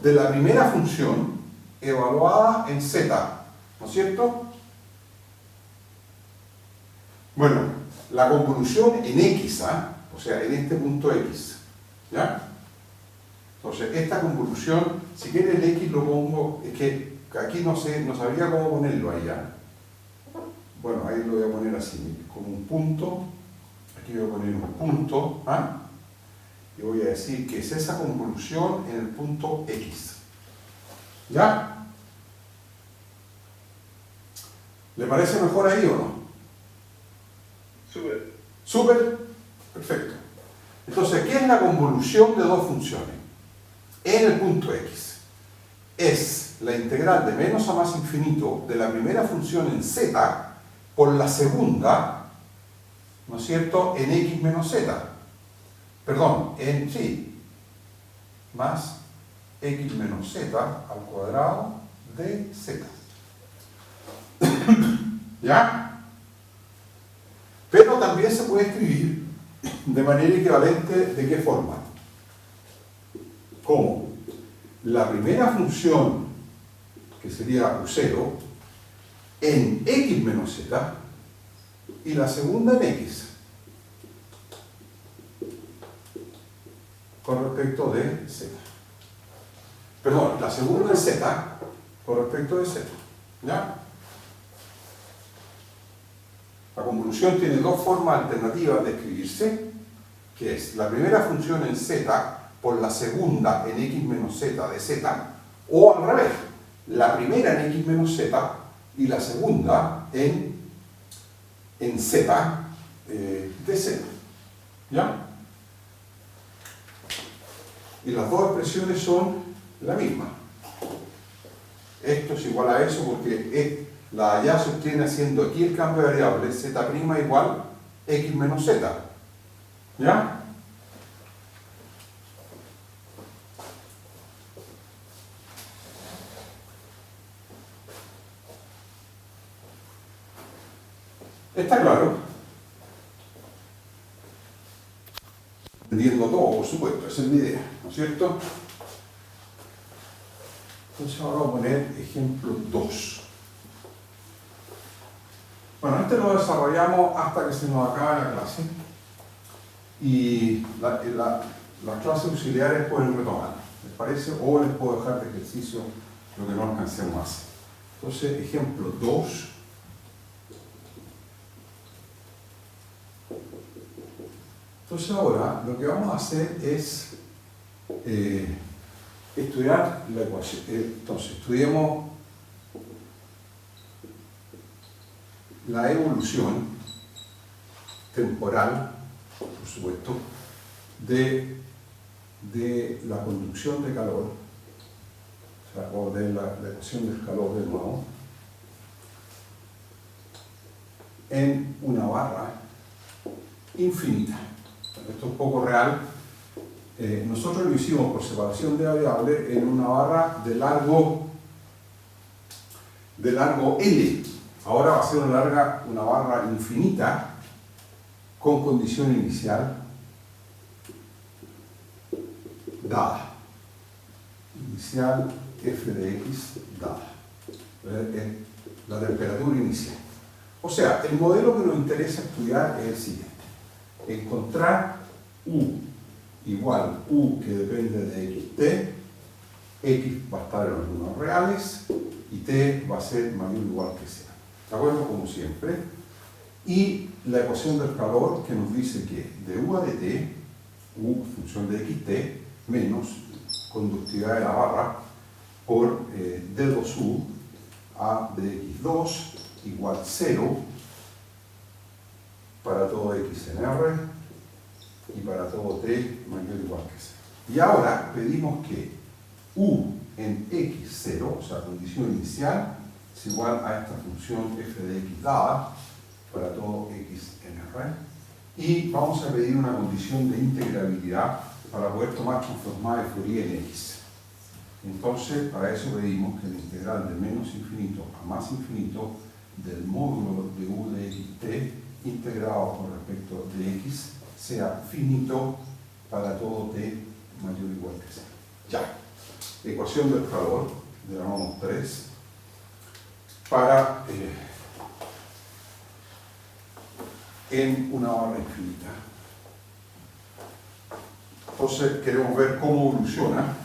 de la primera función evaluada en z, ¿no es cierto? Bueno, la convolución en x, o sea, en este punto x, ¿ya? Entonces, esta convolución, si quieres el x lo pongo, es que aquí no sabría cómo ponerlo ahí, ¿ya? Bueno, ahí lo voy a poner así, como un punto, aquí voy a poner un punto, y voy a decir que es esa convolución en el punto x. ¿Ya? ¿Le parece mejor ahí o no? Súper. ¿Súper? Perfecto. Entonces, ¿qué es la convolución de dos funciones? En el punto x. Es la integral de menos a más infinito de la primera función en z por la segunda, ¿no es cierto?, en x menos z. Perdón, más x menos z al cuadrado de z. ¿Ya? Pero también se puede escribir de manera equivalente, ¿de qué forma? Como la primera función, que sería u0, en x menos z, y la segunda en x, con respecto de z. Perdón, la segunda en z, con respecto de z. ¿Ya? La convolución tiene dos formas alternativas de escribirse, que es la primera función en z por la segunda en x menos z de z, o al revés, la primera en x menos z y la segunda en z de z. ¿Ya? Y las dos expresiones son la misma. Esto es igual a eso porque la allá se obtiene haciendo aquí el cambio de variable z' igual x menos z. ¿Ya? ¿Está claro? Entendiendo todo, por supuesto, esa es mi idea, ¿no es cierto? Entonces ahora voy a poner ejemplo 2. Bueno, este lo desarrollamos hasta que se nos acabe la clase y las clases auxiliares pueden retomar, ¿les parece? O les puedo dejar de ejercicio lo que no alcancemos a hacer. Entonces, ejemplo 2. Entonces ahora lo que vamos a hacer es estudiar la ecuación. Entonces, estudiemos la evolución temporal, por supuesto, de la conducción de calor, o sea, o de la ecuación del calor de nuevo, en una barra infinita. Esto es poco real. Nosotros lo hicimos por separación de variable en una barra de largo L. Ahora va a ser una barra infinita con condición inicial dada. Inicial f de x dada. La temperatura inicial. O sea, el modelo que nos interesa estudiar es el siguiente. Encontrar u igual u que depende de xt, x va a estar en los números reales y t va a ser mayor o igual que sea. ¿De acuerdo? Como siempre. Y la ecuación del calor que nos dice que de u a dt, u función de xt, menos conductividad de la barra por d2u a dx2 igual 0 para todo x en R y para todo t mayor o igual que 0. Y ahora pedimos que u en x0, o sea, condición inicial, es igual a esta función f de x dada para todo x en R. Y vamos a pedir una condición de integrabilidad para poder tomar transformada de Fourier en x. Entonces, para eso pedimos que la integral de menos infinito a más infinito del módulo de u de xt integrado con respecto de x sea finito para todo t mayor o igual que 0. Ya. Ecuación del calor, le llamamos 3, para en una barra infinita. Entonces queremos ver cómo evoluciona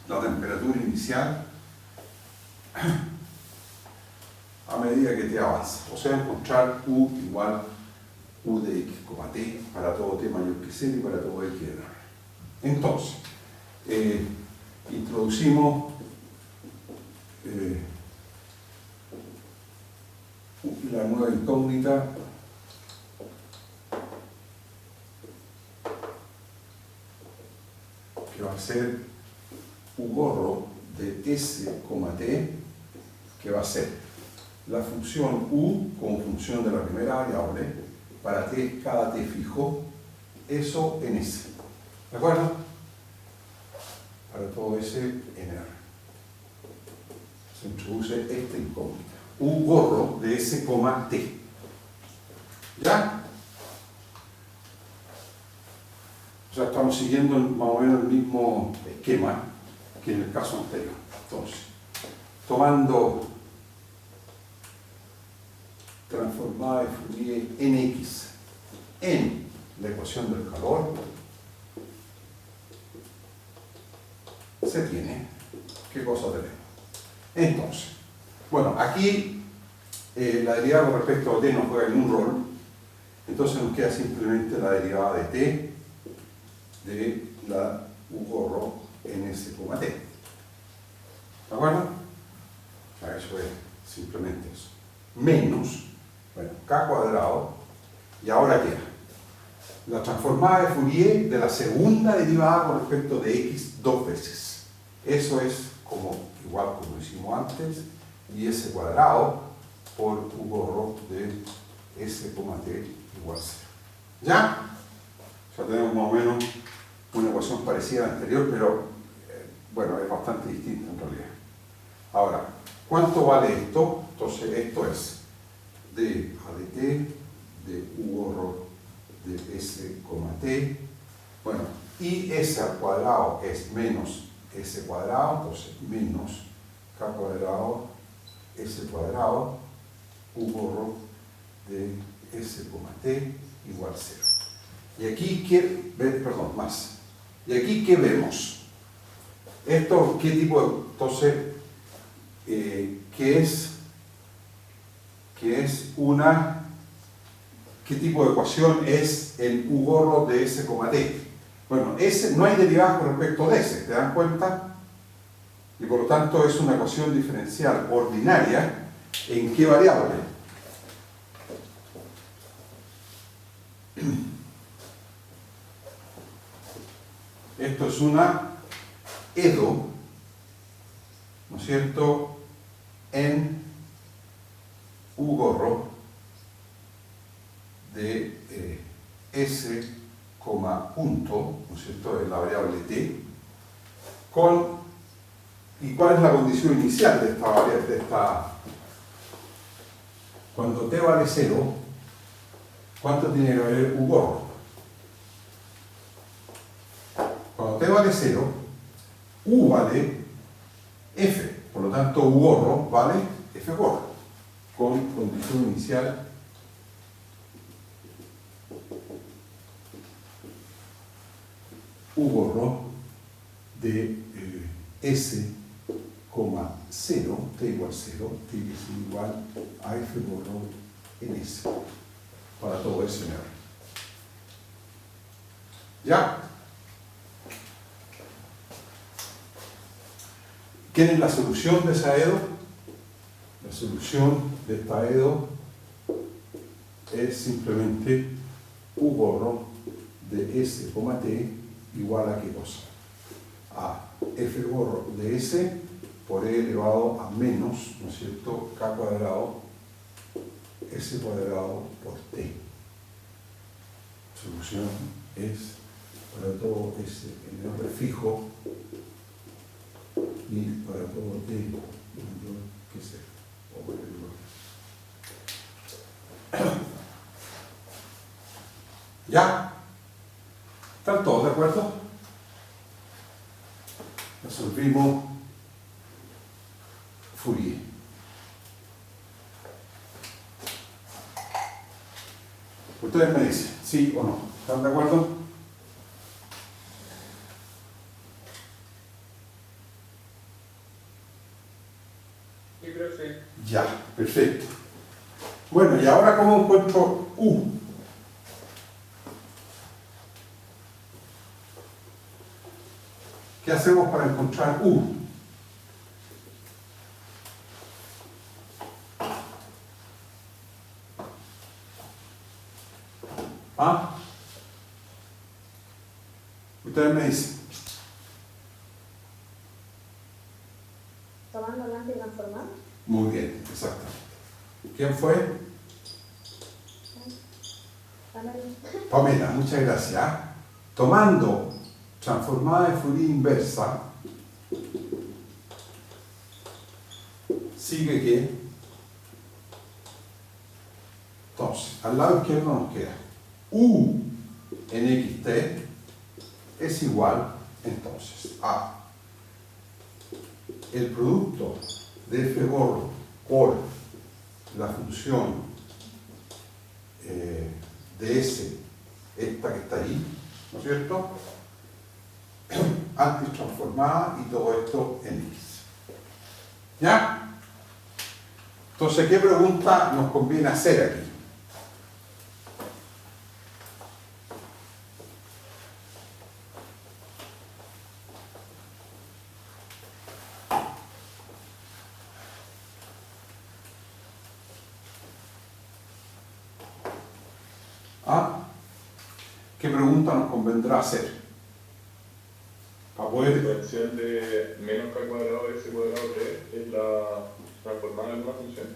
la temperatura inicial a medida que t avanza. O sea, encontrar u igual u de x, t para todo t mayor que 0 y para todo x de R. Entonces, introducimos la nueva incógnita que va a ser u gorro de s, t, que va a ser la función u como función de la primera variable para t, cada t fijo, eso en s. ¿De acuerdo? Para todo S en R. Se introduce esta incógnita. U gorro de S, T. ¿Ya? O sea, estamos siguiendo más o menos el mismo esquema que en el caso anterior. Entonces, tomando transformada de Fourier en X en la ecuación del calor, se tiene. ¿Qué cosa tenemos? Entonces, bueno, aquí la derivada con respecto a t no juega ningún rol, entonces nos queda simplemente la derivada de t de la u gorro en s, t. ¿De acuerdo? O sea, eso es simplemente eso. Menos, bueno, k cuadrado, y ahora queda la transformada de Fourier de la segunda derivada con respecto de x dos veces. Eso es como igual como hicimos antes, y s cuadrado por u gorro de s, t igual 0. ¿Ya? O sea, tenemos más o menos una ecuación parecida a la anterior, pero bueno, es bastante distinta en realidad. Ahora, ¿cuánto vale esto? Entonces, esto es d a de t de u gorro de s, t. Bueno, y s al cuadrado es menos s cuadrado, entonces menos k cuadrado, s cuadrado, u gorro de s, t igual 0. Y aquí, más. Y aquí, ¿qué vemos? Esto, ¿qué tipo de...? Entonces, ¿qué tipo de ecuación es el u gorro de s, t? Bueno, S no hay derivadas con respecto de S, ¿te dan cuenta? Y por lo tanto es una ecuación diferencial ordinaria. ¿En qué variable? Esto es una EDO, ¿no es cierto?, en u gorro de S, punto, ¿no es cierto?, en la variable t, ¿y cuál es la condición inicial de esta variable? Cuando t vale 0, ¿cuánto tiene que valer u gorro? Cuando t vale 0, u vale f, por lo tanto u gorro vale f gorro, con condición inicial u gorro de s, 0, t igual 0, t es igual a f gorro en s, para todo s en R. ¿Ya? ¿Quién es la solución de esa EDO? La solución de esta EDO es simplemente u gorro de s, t igual a qué cosa? a f gorro de S por E elevado a menos, ¿no es cierto?, K cuadrado, S cuadrado por T. Solución es para todo S en el prefijo y para todo T mayor que C. ¿Ya? ¿Están todos de acuerdo? Resolvimos Fourier. Ustedes me dicen, ¿sí o no? ¿Están de acuerdo? Sí, profe. Ya, perfecto. Bueno, y ahora ¿cómo encuentro U? ¿Qué hacemos para encontrar U? ¿Ah? Ustedes me dicen. Tomando el antitransformado. Muy bien, exactamente. ¿Quién fue? Pamela, muchas gracias. Tomando transformada de Fourier inversa, sigue que, entonces, al lado izquierdo nos queda U en xt es igual, entonces, a el producto de f gorro por la función de S, esta que está ahí, ¿no es cierto?, antitransformada y todo esto en X. ¿Ya? Entonces, ¿qué pregunta nos conviene hacer aquí? ¿Ah? ¿Qué pregunta nos convendrá hacer? Para La poder... expresión de menos K cuadrado S cuadrado T es la transformada en una función.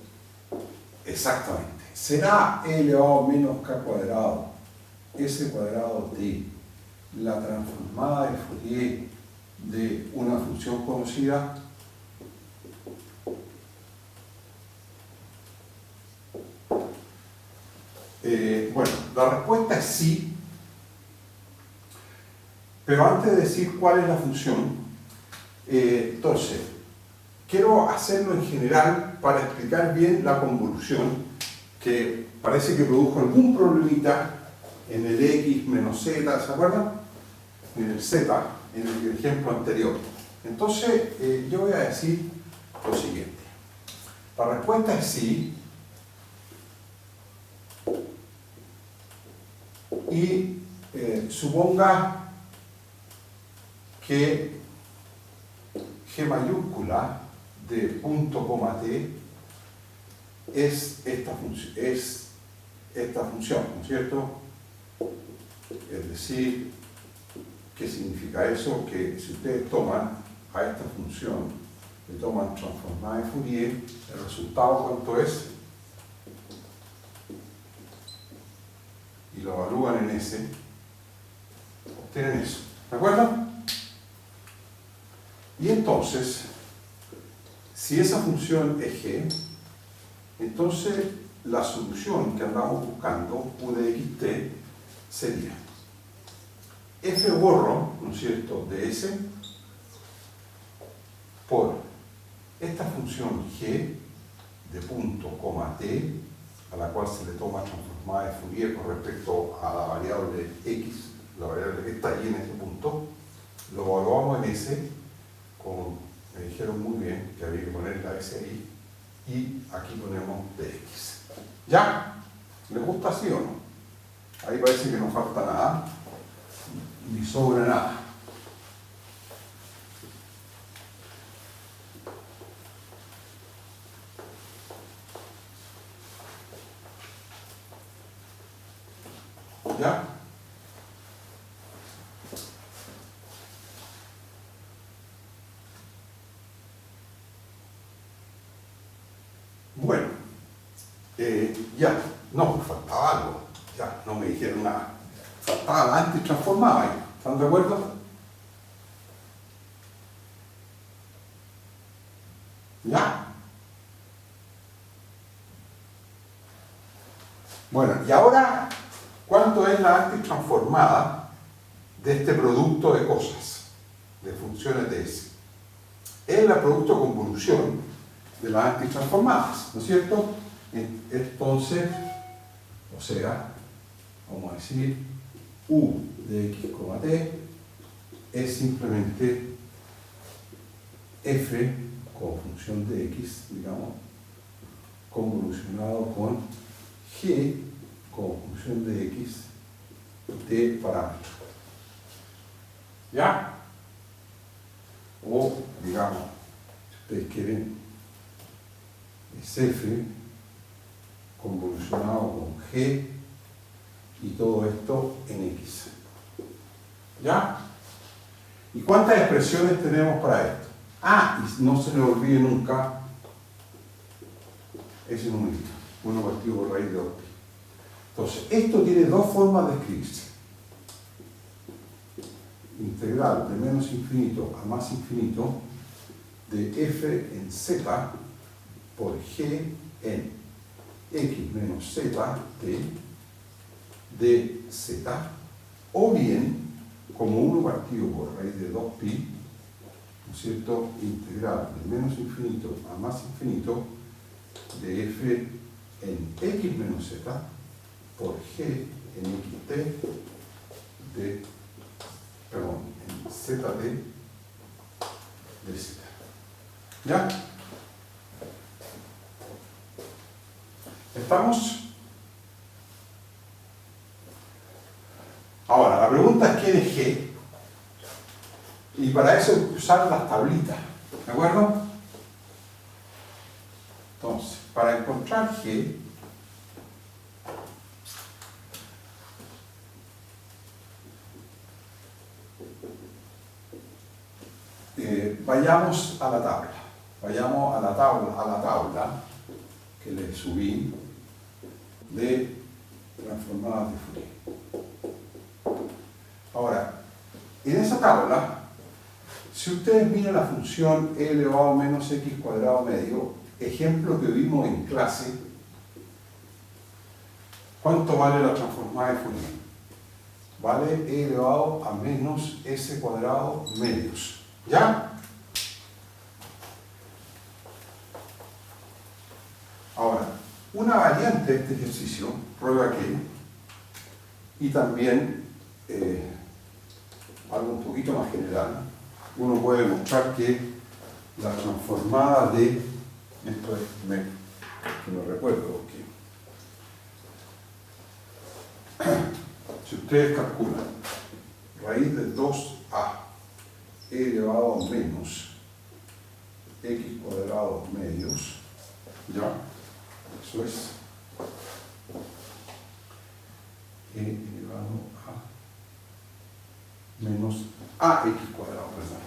Exactamente. ¿Será E elevado a menos K cuadrado, S cuadrado T, la transformada de Fourier de una función conocida? Bueno, la respuesta es sí, pero antes de decir cuál es la función, entonces, quiero hacerlo en general para explicar bien la convolución, que parece que produjo algún problemita en el X menos Z, ¿se acuerdan? En el Z, en el ejemplo anterior. Entonces, yo voy a decir lo siguiente. La respuesta es sí, y suponga que G mayúscula de punto coma T es esta función, ¿no es cierto? Es decir, ¿qué significa eso? Que si ustedes toman a esta función, le toman transformada de Fourier, el resultado ¿cuánto es? Y lo evalúan en S, obtienen eso. ¿De acuerdo? Y entonces, si esa función es G, entonces la solución que andamos buscando, U de xt, sería f gorro, ¿no es cierto?, de S por esta función G de punto coma T, a la cual se le toma transformada de Fourier con respecto a la variable X, la variable que está ahí en este punto, lo evaluamos en S, como me dijeron muy bien que había que poner la S ahí, y aquí ponemos dx. ¿Ya? ¿Les gusta así o no? Ahí parece que no falta nada, ni sobra nada. ¿Ya? Ya, no, faltaba algo. Ya, no me dijeron nada. Faltaba la antitransformada ahí. ¿Están de acuerdo? ¿Ya? Bueno, y ahora, ¿cuánto es la antitransformada de este producto de cosas, de funciones de S? Es el producto de convolución de las antitransformadas, ¿no es cierto? Entonces, o sea, vamos a decir, U de X, T es simplemente F como función de X, digamos, convolucionado con G como función de X de parámetro. ¿Ya? O, digamos, si ustedes quieren, es F convolucionado con G y todo esto en X. ¿Ya? ¿Y cuántas expresiones tenemos para esto? Ah, y no se le olvide nunca ese numerito, 1 partido por raíz de 2pi. Entonces, esto tiene dos formas de escribirse. Integral de menos infinito a más infinito de f en z por g en x menos z de z, o bien como 1 partido por raíz de 2pi, ¿no es cierto?, integral de menos infinito a más infinito de f en x menos z por g en xt de, perdón, en zd de z. ¿Ya? ¿Estamos? Ahora, la pregunta es quién es G, y para eso hay que usar las tablitas, ¿de acuerdo? Entonces, para encontrar G, vayamos a la tabla. Vayamos a la tabla que le subí de transformadas de Fourier. Ahora, en esa tabla, si ustedes miran la función e elevado a menos x cuadrado medio, ejemplo que vimos en clase, ¿cuánto vale la transformada de Fourier? Vale e elevado a menos s cuadrado medios. ¿Ya? Ahora, una variante de este ejercicio prueba que, y también algo un poquito más general, uno puede mostrar que la transformada de, esto es, que no recuerdo, porque si ustedes calculan raíz de 2a e elevado a menos x cuadrado medios, ¿ya? Eso es e elevado a menos ax cuadrado, perdón.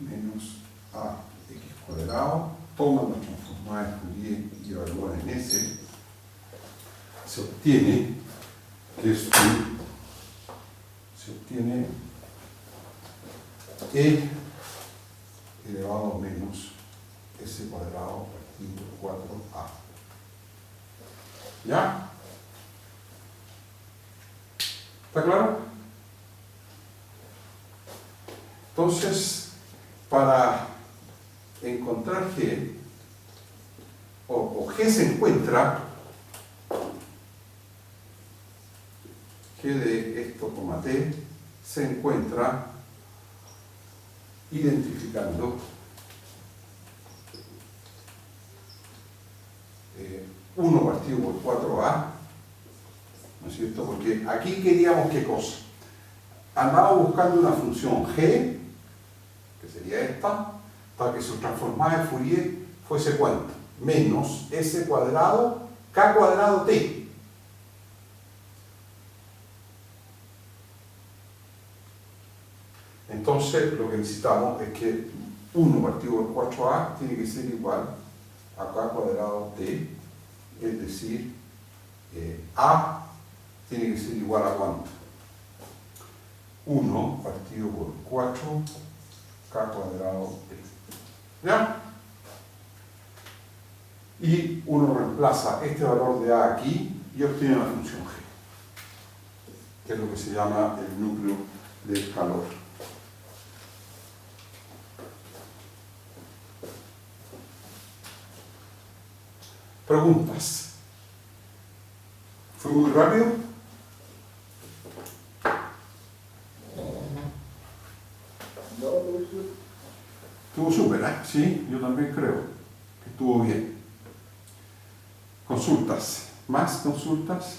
Menos ax cuadrado, toman la transformada de Fourier y evalúan en S, se obtiene que es se obtiene e elevado a menos s cuadrado partido por 4a. ¿Ya? ¿Está claro? Entonces, para encontrar G, o G se encuentra, G de esto, T, se encuentra identificando 1 partido por 4a, ¿no es cierto? Porque aquí queríamos ¿qué cosa? Andaba buscando una función g, que sería esta, para que su transformada de Fourier fuese ¿cuánto? Menos s cuadrado k cuadrado t. Entonces lo que necesitamos es que 1 partido por 4a tiene que ser igual a k cuadrado t, es decir, a tiene que ser igual a ¿cuánto? 1 partido por 4 k cuadrado t. ¿Ya? Y uno reemplaza este valor de a aquí y obtiene la función g, que es lo que se llama el núcleo del calor. Preguntas. ¿Fue muy rápido? Estuvo súper, ¿eh? Sí, yo también creo que estuvo bien. Consultas. ¿Más consultas?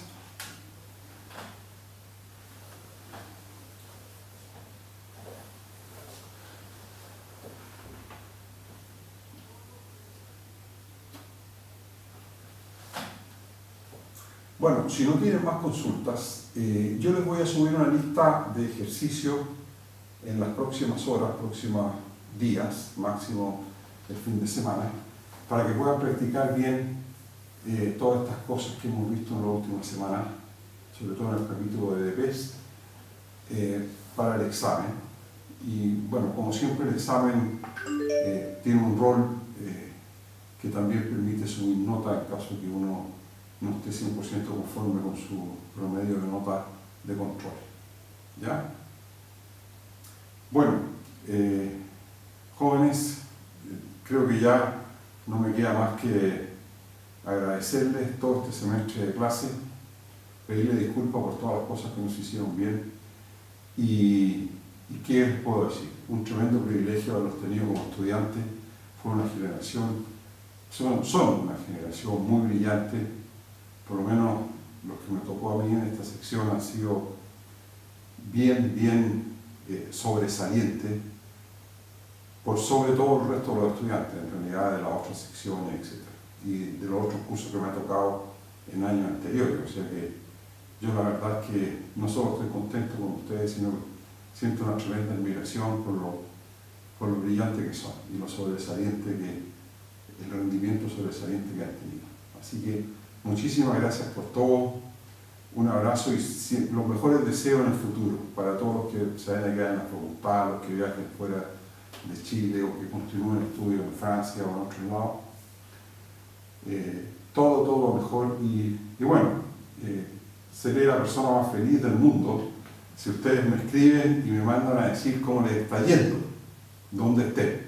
Bueno, si no tienen más consultas, yo les voy a subir una lista de ejercicios en las próximas horas, próximos días, máximo el fin de semana, para que puedan practicar bien todas estas cosas que hemos visto en la última semana, sobre todo en el capítulo de DPES, para el examen. Y bueno, como siempre el examen tiene un rol que también permite subir nota en caso que uno no esté 100% conforme con su promedio de nota de control. ¿Ya? Bueno, jóvenes, creo que ya no me queda más que agradecerles todo este semestre de clase, pedirles disculpas por todas las cosas que nos hicieron bien y ¿qué les puedo decir? Un tremendo privilegio haberlos tenido como estudiantes. Fue una generación, son una generación muy brillante, por lo menos los que me tocó a mí en esta sección han sido bien sobresalientes por sobre todo el resto de los estudiantes, en realidad de las otras secciones, etc. Y de los otros cursos que me ha tocado en años anteriores. O sea que yo la verdad es que no solo estoy contento con ustedes, sino que siento una tremenda admiración por lo brillante que son y lo sobresaliente el rendimiento sobresaliente que han tenido. Así que muchísimas gracias por todo, un abrazo y los mejores deseos en el futuro para todos los que se vayan a quedar en la facultad, los que viajen fuera de Chile o que continúen estudios en Francia o en otros lados. Todo lo mejor y bueno, seré la persona más feliz del mundo si ustedes me escriben y me mandan a decir cómo les está yendo, dónde estén,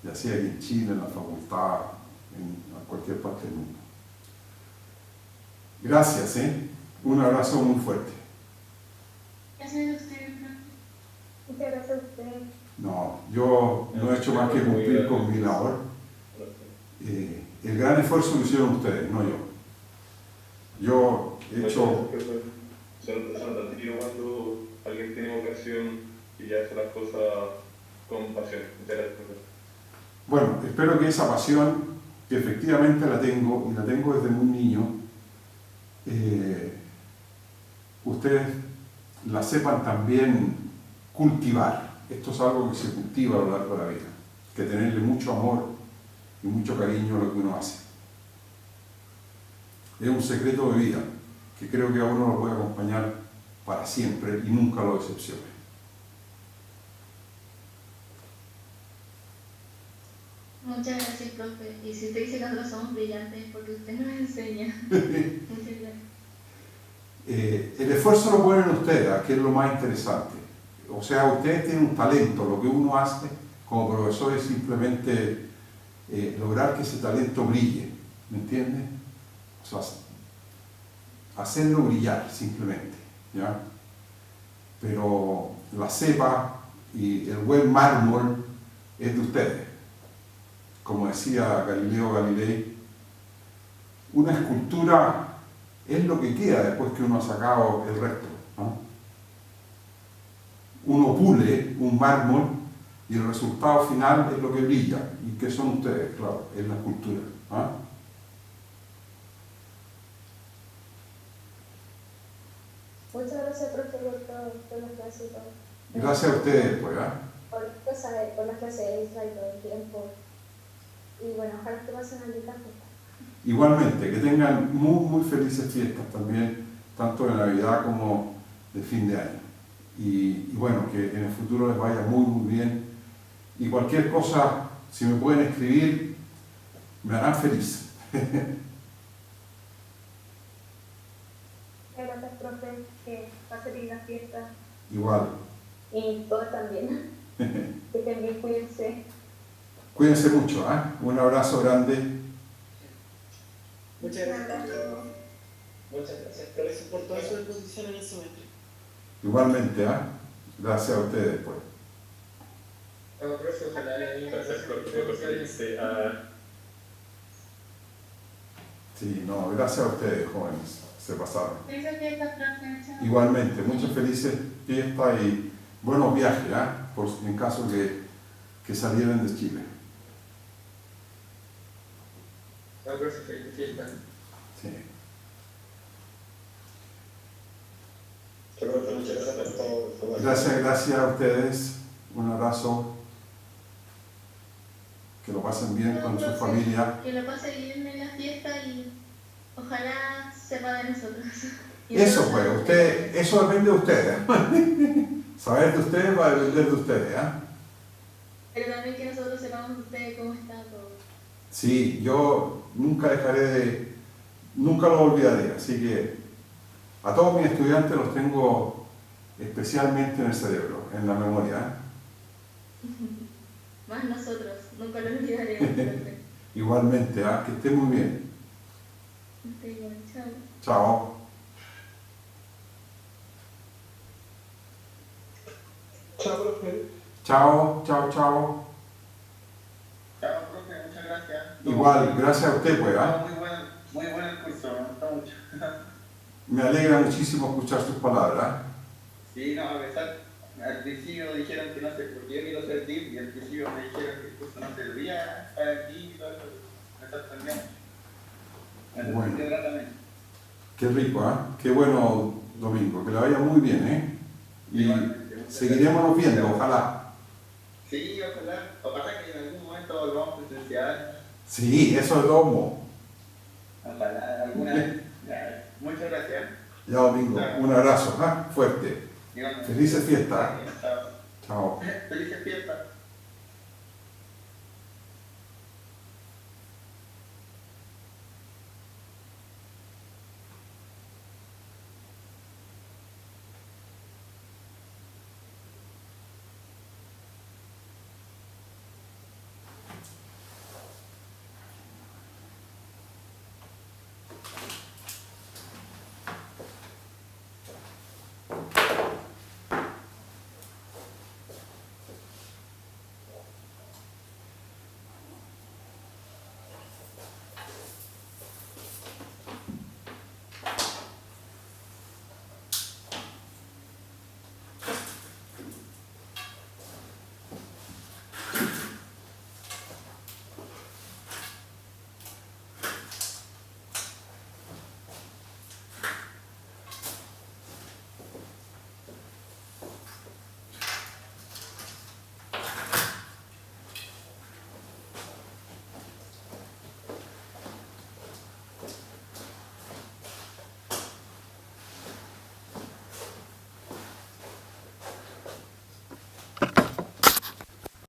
ya sea aquí en Chile, en la facultad, en cualquier parte del mundo. Gracias, un abrazo muy fuerte. Gracias a usted, profe. Muchas gracias a usted. No, yo no he hecho más que cumplir con mi labor. El gran esfuerzo lo hicieron ustedes, no yo. Yo he hecho... Se nota el tiro cuando alguien tiene vocación y ya hace las cosas con pasión. Muchas gracias, profesor. Bueno, espero que esa pasión, que efectivamente la tengo, y la tengo desde muy niño, ustedes la sepan también cultivar. Esto es algo que se cultiva a lo largo de la vida, que tenerle mucho amor y mucho cariño a lo que uno hace. Es un secreto de vida que creo que a uno lo puede acompañar para siempre y nunca lo decepcione. Muchas gracias, profe. Y si usted dice que nosotros somos brillantes, porque usted nos enseña. Muchas gracias. El esfuerzo lo ponen ustedes, que es lo más interesante. O sea, ustedes tienen un talento, lo que uno hace como profesor es simplemente lograr que ese talento brille, ¿me entiendes? O sea, hacerlo brillar simplemente, ¿ya? Pero la cepa y el buen mármol es de ustedes. Como decía Galileo Galilei, una escultura es lo que queda después que uno ha sacado el resto, ¿no? Uno pule un mármol y el resultado final es lo que brilla. ¿Y qué son ustedes? Claro, es la escultura, ¿no? Muchas gracias, profe, por todas las clases y todo. Gracias a ustedes, pues, ¿eh? por la clase extra y todo el tiempo. Y bueno, ojalá que pasen una linda fiesta. Igualmente, que tengan muy, muy felices fiestas también, tanto de Navidad como de fin de año. Y bueno, que en el futuro les vaya muy, muy bien. Y cualquier cosa, si me pueden escribir, me harán feliz. Gracias, profe, que pasen linda fiesta. Igual. Y todos también. Que estén bien, cuídense. Cuídense mucho, ¿eh? Un abrazo grande. Muchas gracias. Muchas gracias, profesor, por toda su disposición en el semestre. Igualmente, ¿eh? Gracias a ustedes, pues. No, profe, ojalá le Gracias por referirse a... Sí, no, gracias a ustedes, jóvenes. Se pasaron. Felices fiestas, profe. Chao. Igualmente, muchas felices fiestas y buenos viajes, ¿eh? Por, en caso que salieran de Chile. No, profe, feliz fiesta. Sí. Muchas gracias por todo. Gracias a ustedes. Un abrazo. Que lo pasen bien con su familia. Que lo pase bien en la fiesta y ojalá sepa de nosotros. Y Eso nosotros pues, usted, eso depende de ustedes. Saber de ustedes va a depender de ustedes, ¿eh? Pero también que nosotros sepamos de ustedes cómo está todo. Sí, yo nunca nunca lo olvidaré, así que a todos mis estudiantes los tengo especialmente en el cerebro, en la memoria, ¿eh? Más nosotros, nunca lo olvidaremos. profe. Igualmente, ¿eh? Que estén muy bien. Esté bien, chao. Chao. Chao, profe. Chao, chao, chao. Chao, profe, muchas gracias. Igual, gracias a usted, pues, ¿eh? Muy bueno el curso, me gustó mucho. Me alegra muchísimo escuchar sus palabras. Sí, no, a pesar, al principio dijeron que no sé por qué yo quiero ser DIP y al principio me dijeron que el curso no servía para el DIP y todo eso. Me sorprendió. Me Bueno. sorprendió gratamente. Qué rico, ¿eh? Qué bueno, Domingo. Que le vaya muy bien, ¿eh? Y Igualmente, muchas seguiremos viendo, ojalá. Sí, ojalá. Ojalá que en algún momento volvamos presencial. Sí, eso es domo. Ojalá, alguna vez. Ya, muchas gracias. Ya, Domingo, un abrazo, ¿eh? Fuerte. Igualmente. Felices fiestas. Chao. Chao. Felices fiestas.